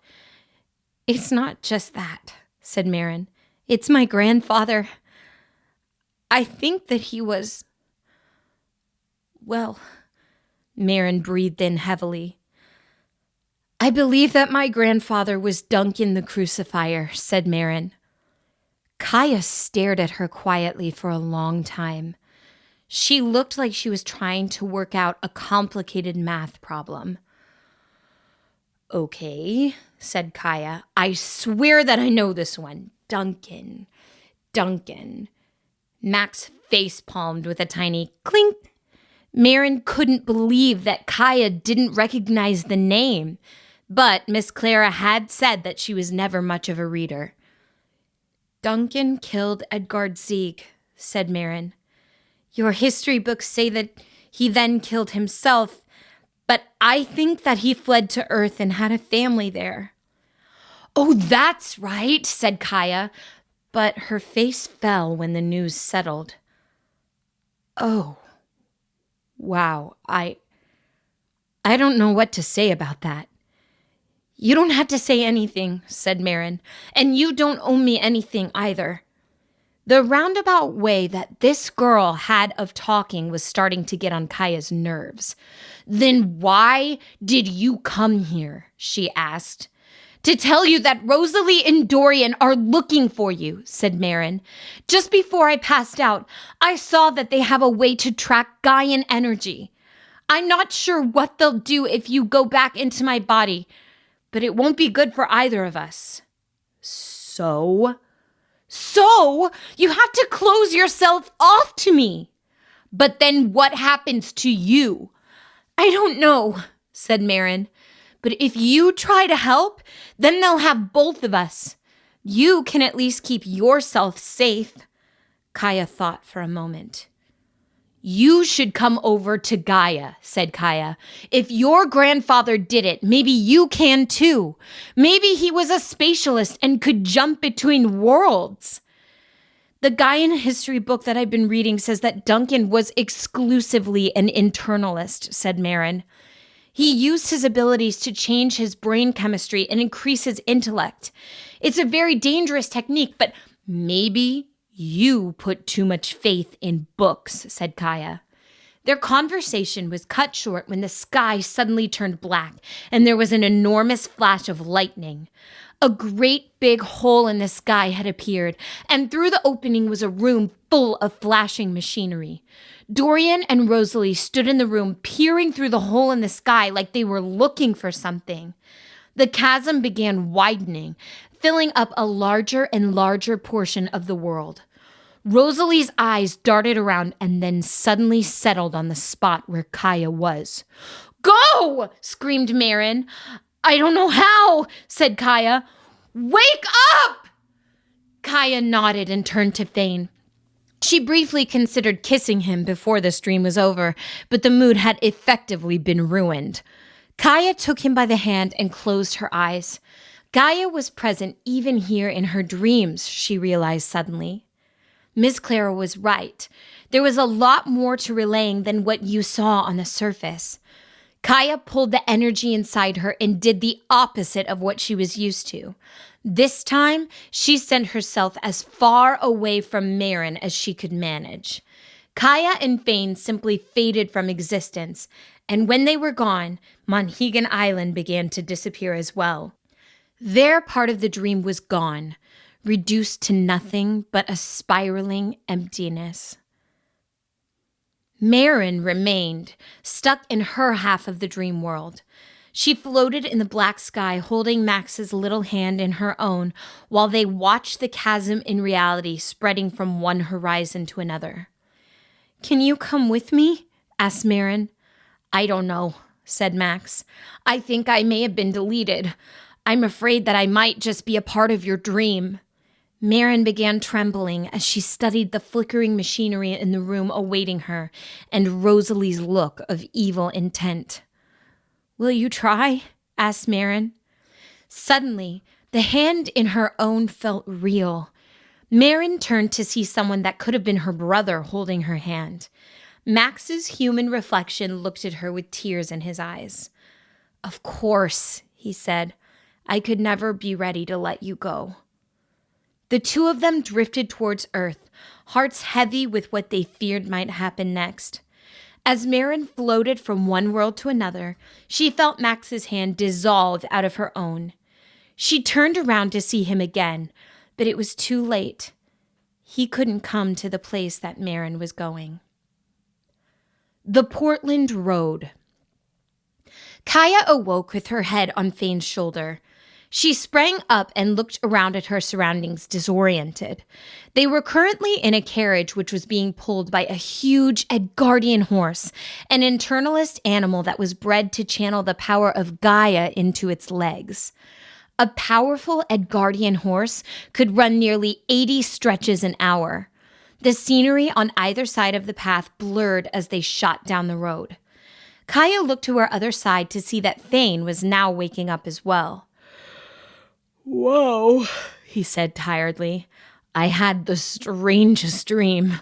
It's not just that, said Mirren. It's my grandfather. I think that he was... Well, Mirren breathed in heavily. I believe that my grandfather was Duncan the Crucifier, said Mirren. Kaya stared at her quietly for a long time. She looked like she was trying to work out a complicated math problem. Okay, said Kaya. I swear that I know this one. Duncan. Max face-palmed with a tiny clink. Mirren couldn't believe that Kaya didn't recognize the name. But Miss Clara had said that she was never much of a reader. Duncan killed Edgard Sieg, said Mirren. Your history books say that he then killed himself, but I think that he fled to Earth and had a family there. Oh, that's right, said Kaya, but her face fell when the news settled. Oh, wow, I don't know what to say about that. You don't have to say anything, said Marin, and you don't owe me anything either. The roundabout way that this girl had of talking was starting to get on Kaya's nerves. Then why did you come here? She asked. To tell you that Rosalie and Dorian are looking for you, said Marin. Just before I passed out, I saw that they have a way to track Gaian energy. I'm not sure what they'll do if you go back into my body, but it won't be good for either of us. So you have to close yourself off to me. But then what happens to you? I don't know, said Marin. But if you try to help, then they'll have both of us. You can at least keep yourself safe. Kaya thought for a moment. You should come over to Gaia, said Kaya. If your grandfather did it, maybe you can too. Maybe he was a spatialist and could jump between worlds. The Gaian history book that I've been reading says that Duncan was exclusively an internalist, said Marin. He used his abilities to change his brain chemistry and increase his intellect. It's a very dangerous technique, but maybe you put too much faith in books, said Kaya. Their conversation was cut short when the sky suddenly turned black and there was an enormous flash of lightning. A great big hole in the sky had appeared, and through the opening was a room full of flashing machinery. Dorian and Rosalie stood in the room, peering through the hole in the sky like they were looking for something. The chasm began widening, filling up a larger and larger portion of the world. Rosalie's eyes darted around and then suddenly settled on the spot where Kaya was. Go! Screamed Marin. I don't know how, said Kaya. Wake up! Kaya nodded and turned to Thane. She briefly considered kissing him before the stream was over, but the mood had effectively been ruined. Kaya took him by the hand and closed her eyes. Gaia was present even here in her dreams, she realized suddenly. Miss Clara was right. There was a lot more to relaying than what you saw on the surface. Kaya pulled the energy inside her and did the opposite of what she was used to. This time, she sent herself as far away from Marin as she could manage. Kaya and Fane simply faded from existence, and when they were gone, Monhegan Island began to disappear as well. Their part of the dream was gone, reduced to nothing but a spiraling emptiness. Marin remained, stuck in her half of the dream world. She floated in the black sky, holding Max's little hand in her own, while they watched the chasm in reality spreading from one horizon to another. Can you come with me? Asked Marin. I don't know, said Max. I think I may have been deleted. I'm afraid that I might just be a part of your dream. Marin began trembling as she studied the flickering machinery in the room awaiting her and Rosalie's look of evil intent. Will you try? Asked Marin. Suddenly, the hand in her own felt real. Marin turned to see someone that could have been her brother holding her hand. Max's human reflection looked at her with tears in his eyes. Of course, he said. I could never be ready to let you go. The two of them drifted towards Earth, hearts heavy with what they feared might happen next. As Marin floated from one world to another, she felt Max's hand dissolve out of her own. She turned around to see him again, but it was too late. He couldn't come to the place that Marin was going. The Portland Road. Kaya awoke with her head on Fane's shoulder. She sprang up and looked around at her surroundings, disoriented. They were currently in a carriage which was being pulled by a huge Edgardian horse, an internalist animal that was bred to channel the power of Gaia into its legs. A powerful Edgardian horse could run nearly 80 stretches an hour. The scenery on either side of the path blurred as they shot down the road. Kaya looked to her other side to see that Thane was now waking up as well. Whoa, he said tiredly. I had the strangest dream.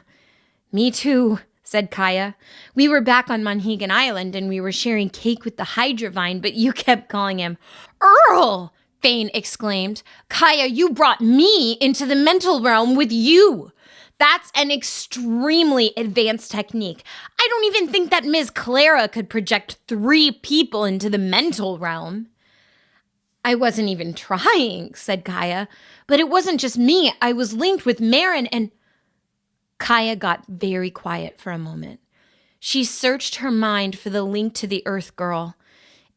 Me too, said Kaya. "We were back on Monhegan Island and we were sharing cake with the Hydravine, but you kept calling him Earl!" Fane exclaimed. "Kaya, you brought me into the mental realm with you. That's an extremely advanced technique. I don't even think that Ms. Clara could project 3 people into the mental realm." "I wasn't even trying," said Kaya. "But it wasn't just me. I was linked with Marin and—" Kaya got very quiet for a moment. She searched her mind for the link to the Earth Girl.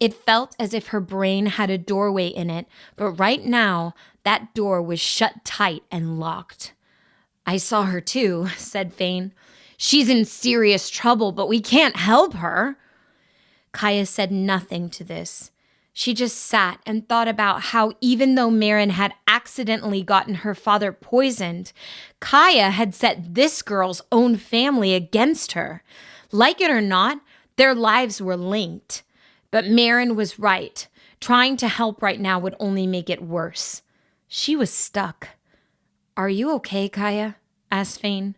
It felt as if her brain had a doorway in it, but right now, that door was shut tight and locked. "I saw her too," said Fane. "She's in serious trouble, but we can't help her." Kaya said nothing to this. She just sat and thought about how even though Marin had accidentally gotten her father poisoned, Kaya had set this girl's own family against her. Like it or not, their lives were linked. But Marin was right. Trying to help right now would only make it worse. She was stuck. "Are you okay, Kaya?" asked Fane.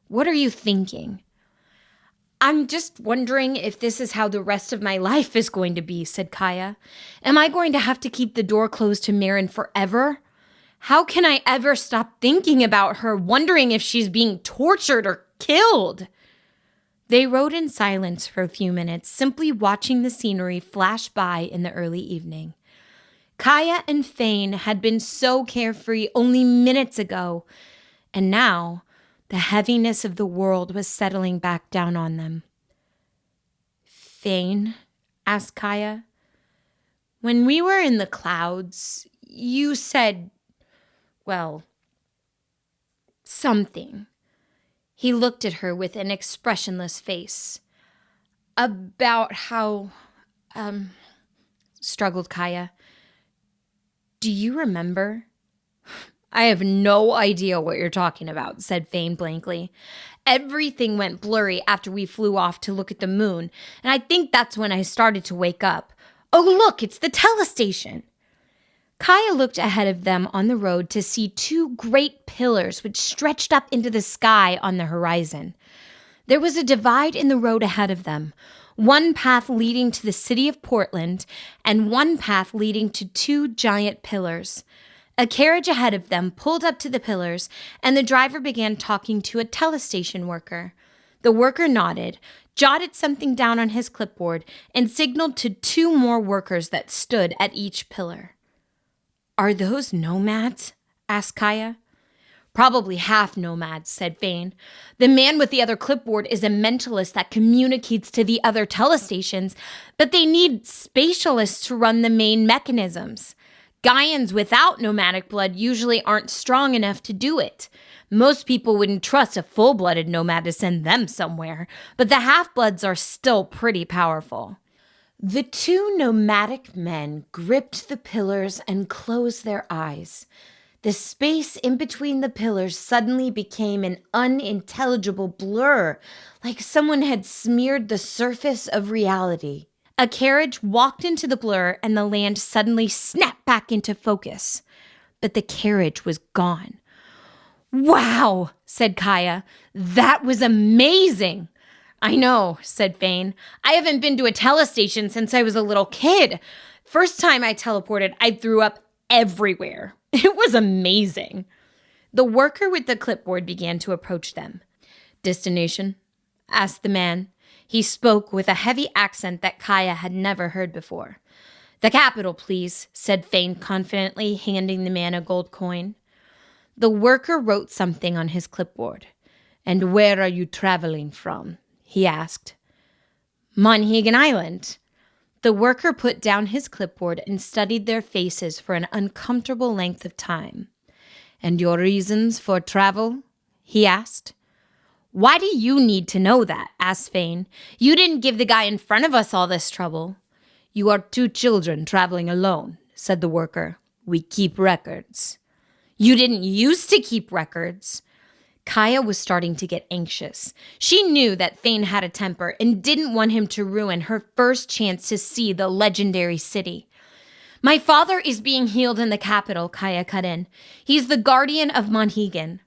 "What are you thinking?" "I'm just wondering if this is how the rest of my life is going to be," said Kaya. "Am I going to have to keep the door closed to Marin forever? How can I ever stop thinking about her, wondering if she's being tortured or killed?" They rode in silence for a few minutes, simply watching the scenery flash by in the early evening. Kaya and Fane had been so carefree only minutes ago, and now the heaviness of the world was settling back down on them. "Fane," asked Kaya, "when we were in the clouds, you said, well, something." He looked at her with an expressionless face. "About how, struggled Kaya. "Do you remember?" "I have no idea what you're talking about," said Fane blankly. "Everything went blurry after we flew off to look at the moon, and I think that's when I started to wake up. Oh, look, it's the telestation." Kaya looked ahead of them on the road to see 2 great pillars which stretched up into the sky on the horizon. There was a divide in the road ahead of them, one path leading to the city of Portland and one path leading to 2 giant pillars. A carriage ahead of them pulled up to the pillars, and the driver began talking to a telestation worker. The worker nodded, jotted something down on his clipboard, and signaled to 2 more workers that stood at each pillar. "Are those nomads?" asked Kaya. "Probably half nomads," said Fane. "The man with the other clipboard is a mentalist that communicates to the other telestations, but they need spatialists to run the main mechanisms. Gaians without nomadic blood usually aren't strong enough to do it. Most people wouldn't trust a full-blooded nomad to send them somewhere, but the half-bloods are still pretty powerful." The 2 nomadic men gripped the pillars and closed their eyes. The space in between the pillars suddenly became an unintelligible blur, like someone had smeared the surface of reality. A carriage walked into the blur and the land suddenly snapped back into focus. But the carriage was gone. "Wow," said Kaya. "That was amazing." "I know," said Fane. "I haven't been to a telestation since I was a little kid. First time I teleported, I threw up everywhere. It was amazing." The worker with the clipboard began to approach them. "Destination?" asked the man. He spoke with a heavy accent that Kaya had never heard before. "The capital, please," said Fane confidently, handing the man a gold coin. The worker wrote something on his clipboard. "And where are you traveling from?" he asked. "Monhegan Island." The worker put down his clipboard and studied their faces for an uncomfortable length of time. "And your reasons for travel?" he asked. "Why do you need to know that?" asked Fane. "You didn't give the guy in front of us all this trouble." "You are 2 children traveling alone," said the worker. "We keep records." "You didn't used to keep records." Kaya was starting to get anxious. She knew that Fane had a temper and didn't want him to ruin her first chance to see the legendary city. "My father is being healed in the capital," Kaya cut in. "He's the guardian of Monhegan."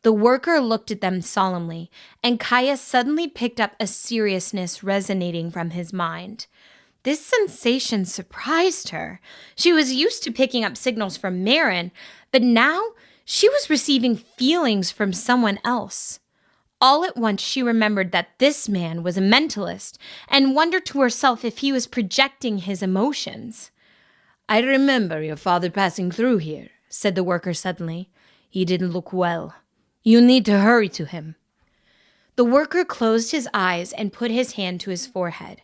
The worker looked at them solemnly, and Kaya suddenly picked up a seriousness resonating from his mind. This sensation surprised her. She was used to picking up signals from Marin, but now she was receiving feelings from someone else. All at once, she remembered that this man was a mentalist and wondered to herself if he was projecting his emotions. "I remember your father passing through here," said the worker suddenly. "He didn't look well. You need to hurry to him." The worker closed his eyes and put his hand to his forehead.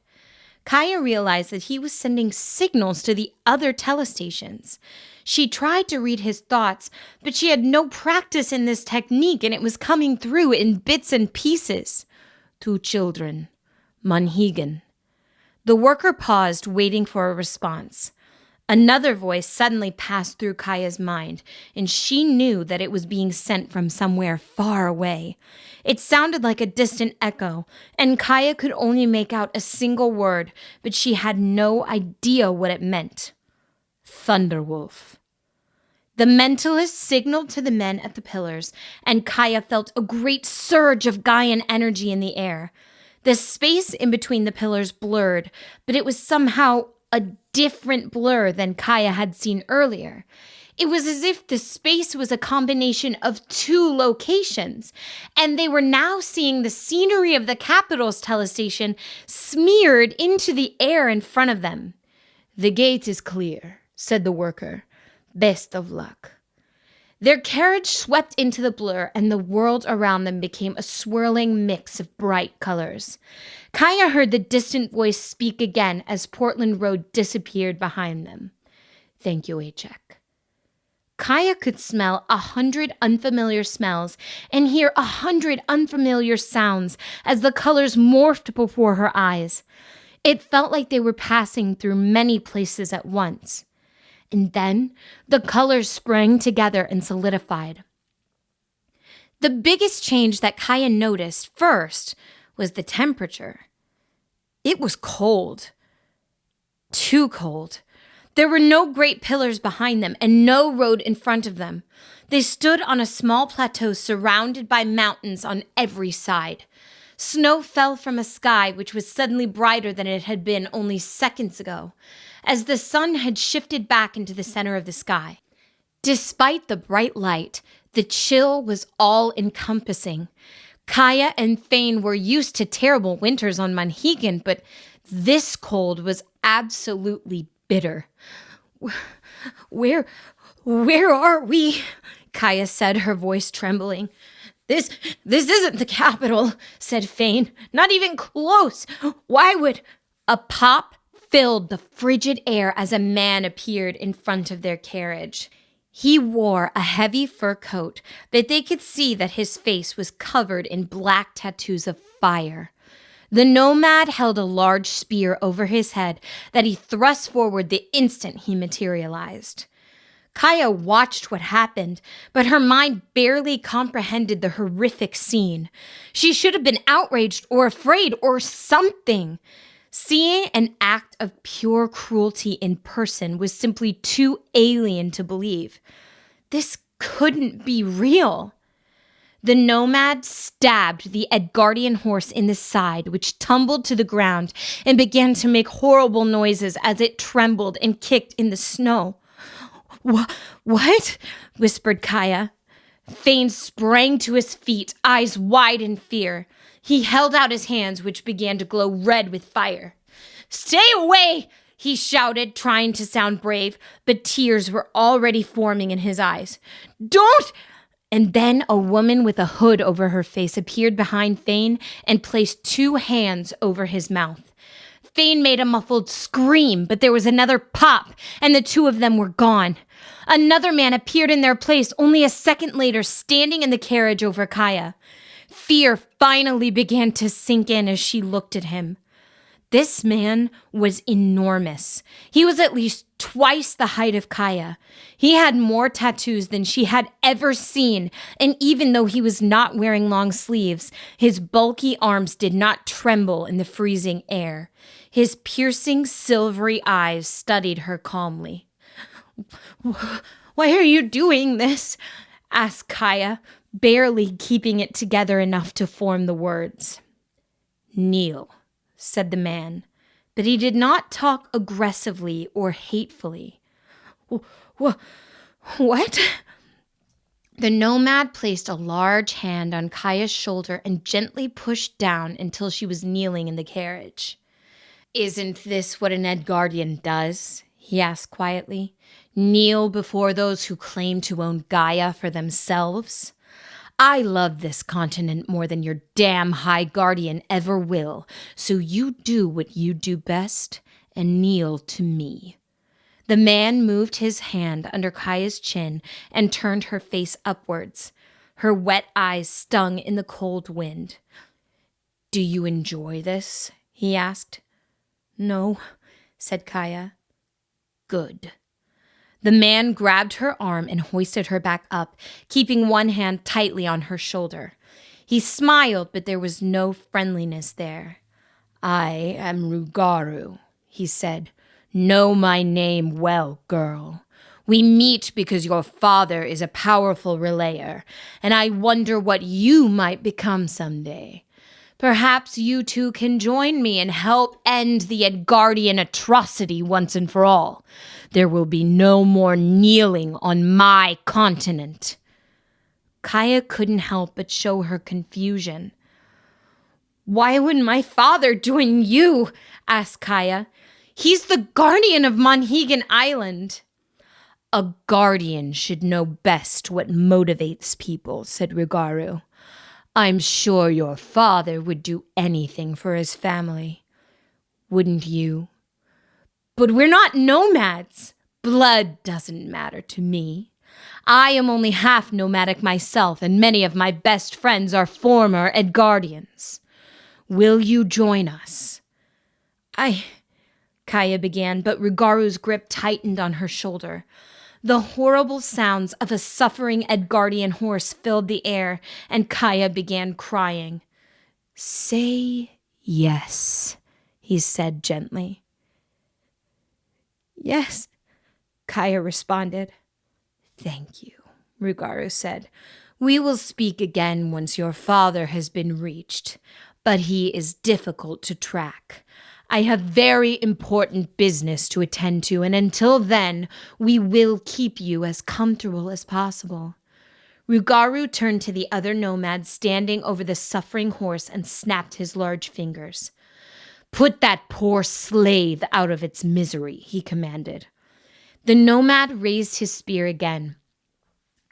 Kaya realized that he was sending signals to the other telestations. She tried to read his thoughts, but she had no practice in this technique and it was coming through in bits and pieces. 2 children. Monhegan. The worker paused, waiting for a response. Another voice suddenly passed through Kaya's mind, and she knew that it was being sent from somewhere far away. It sounded like a distant echo, and Kaya could only make out a single word, but she had no idea what it meant. Thunderwolf. The mentalist signaled to the men at the pillars, and Kaya felt a great surge of Gaian energy in the air. The space in between the pillars blurred, but it was somehow a different blur than Kaya had seen earlier. It was as if the space was a combination of 2 locations, and they were now seeing the scenery of the capital's telestation smeared into the air in front of them. "The gate is clear," said the worker. "Best of luck." Their carriage swept into the blur, and the world around them became a swirling mix of bright colors. Kaya heard the distant voice speak again as Portland Road disappeared behind them. "Thank you, Achek." Kaya could smell 100 unfamiliar smells and hear 100 unfamiliar sounds as the colors morphed before her eyes. It felt like they were passing through many places at once. And then the colors sprang together and solidified. The biggest change that Kaya noticed first was the temperature. It was cold. Too cold. There were no great pillars behind them and no road in front of them. They stood on a small plateau surrounded by mountains on every side. Snow fell from a sky which was suddenly brighter than it had been only seconds ago, as the sun had shifted back into the center of the sky. Despite the bright light, the chill was all-encompassing. Kaya and Thane were used to terrible winters on Monhegan, but this cold was absolutely bitter. Where are we?" Kaya said, her voice trembling. This isn't the capital," said Thane. "Not even close. Why would—" A pop filled the frigid air as a man appeared in front of their carriage. He wore a heavy fur coat, but they could see that his face was covered in black tattoos of fire. The nomad held a large spear over his head that he thrust forward the instant he materialized. Kaya watched what happened, but her mind barely comprehended the horrific scene. She should have been outraged or afraid or something. Seeing an act of pure cruelty in person was simply too alien to believe. This couldn't be real. The nomad stabbed the Edgardian horse in the side, which tumbled to the ground and began to make horrible noises as it trembled and kicked in the snow. What? Whispered Kaya. Thane sprang to his feet, eyes wide in fear. He held out his hands, which began to glow red with fire. "Stay away!" he shouted, trying to sound brave, but tears were already forming in his eyes. "Don't!" And then a woman with a hood over her face appeared behind Thane and placed 2 hands over his mouth. Thane made a muffled scream, but there was another pop, and the 2 of them were gone. Another man appeared in their place only a second later, standing in the carriage over Kaya. Fear finally began to sink in as she looked at him. This man was enormous. He was at least twice the height of Kaya. He had more tattoos than she had ever seen, and even though he was not wearing long sleeves, his bulky arms did not tremble in the freezing air. His piercing silvery eyes studied her calmly. "Why are you doing this?" asked Kaya, barely keeping it together enough to form the words. "Kneel," said the man, but he did not talk aggressively or hatefully. What? The nomad placed a large hand on Kaya's shoulder and gently pushed down until she was kneeling in the carriage. "Isn't this what an Edgardian does?" he asked quietly. "Kneel before those who claim to own Gaia for themselves? I love this continent more than your damn High Guardian ever will, so you do what you do best and kneel to me." The man moved his hand under Kaya's chin and turned her face upwards. Her wet eyes stung in the cold wind. "Do you enjoy this?" he asked. "No," said Kaya. "Good." The man grabbed her arm and hoisted her back up, keeping one hand tightly on her shoulder. He smiled, but there was no friendliness there. "I am Rugaru," he said. "Know my name well, girl. We meet because your father is a powerful relayer, and I wonder what you might become someday. Perhaps you two can join me and help end the Edgardian atrocity once and for all. There will be no more kneeling on my continent." Kaya couldn't help but show her confusion. "Why would my father join you?" asked Kaya. "He's the guardian of Monhegan Island." "A guardian should know best what motivates people," said Rugaru. "I'm sure your father would do anything for his family. Wouldn't you?" "But we're not nomads." "Blood doesn't matter to me. I am only half nomadic myself, and many of my best friends are former Edgardians. Will you join us?" Kaya began, but Rugaru's grip tightened on her shoulder. The horrible sounds of a suffering Edgardian horse filled the air, and Kaya began crying. "Say yes," he said gently. "Yes," Kaya responded. "Thank you," Rugaru said. "We will speak again once your father has been reached, but he is difficult to track. I have very important business to attend to, and until then, we will keep you as comfortable as possible." Rugaru turned to the other nomad standing over the suffering horse and snapped his large fingers. "Put that poor slave out of its misery," he commanded. The nomad raised his spear again.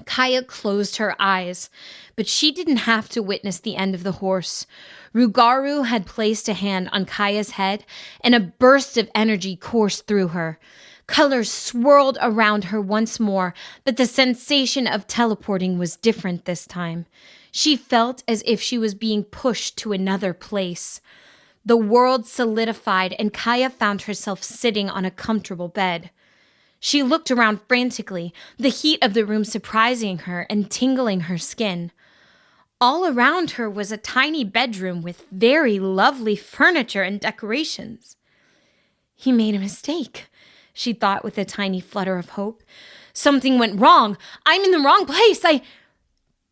Kaya closed her eyes, but she didn't have to witness the end of the horse. Rugaru had placed a hand on Kaya's head, and a burst of energy coursed through her. Colors swirled around her once more, but the sensation of teleporting was different this time. She felt as if she was being pushed to another place. The world solidified, and Kaya found herself sitting on a comfortable bed. She looked around frantically, the heat of the room surprising her and tingling her skin. All around her was a tiny bedroom with very lovely furniture and decorations. "He made a mistake," she thought with a tiny flutter of hope. "Something went wrong. I'm in the wrong place.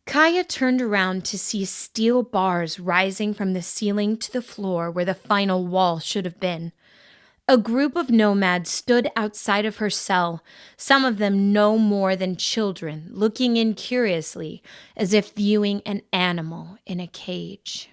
Kaya turned around to see steel bars rising from the ceiling to the floor where the final wall should have been. A group of nomads stood outside of her cell, some of them no more than children, looking in curiously, as if viewing an animal in a cage.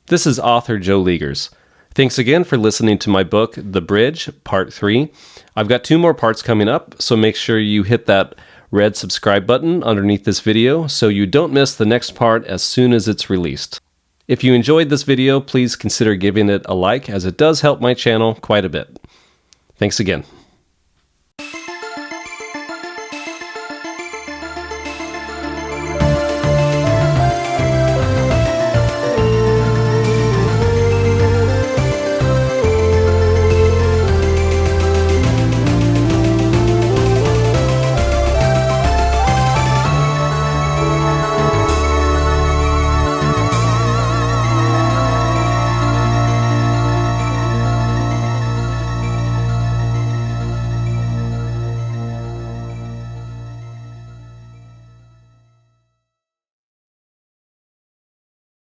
This is author Joe Liegers. Thanks again for listening to my book, The Bridge, Part 3. I've got 2 more parts coming up, so make sure you hit that red subscribe button underneath this video so you don't miss the next part as soon as it's released. If you enjoyed this video, please consider giving it a like, as it does help my channel quite a bit. Thanks again.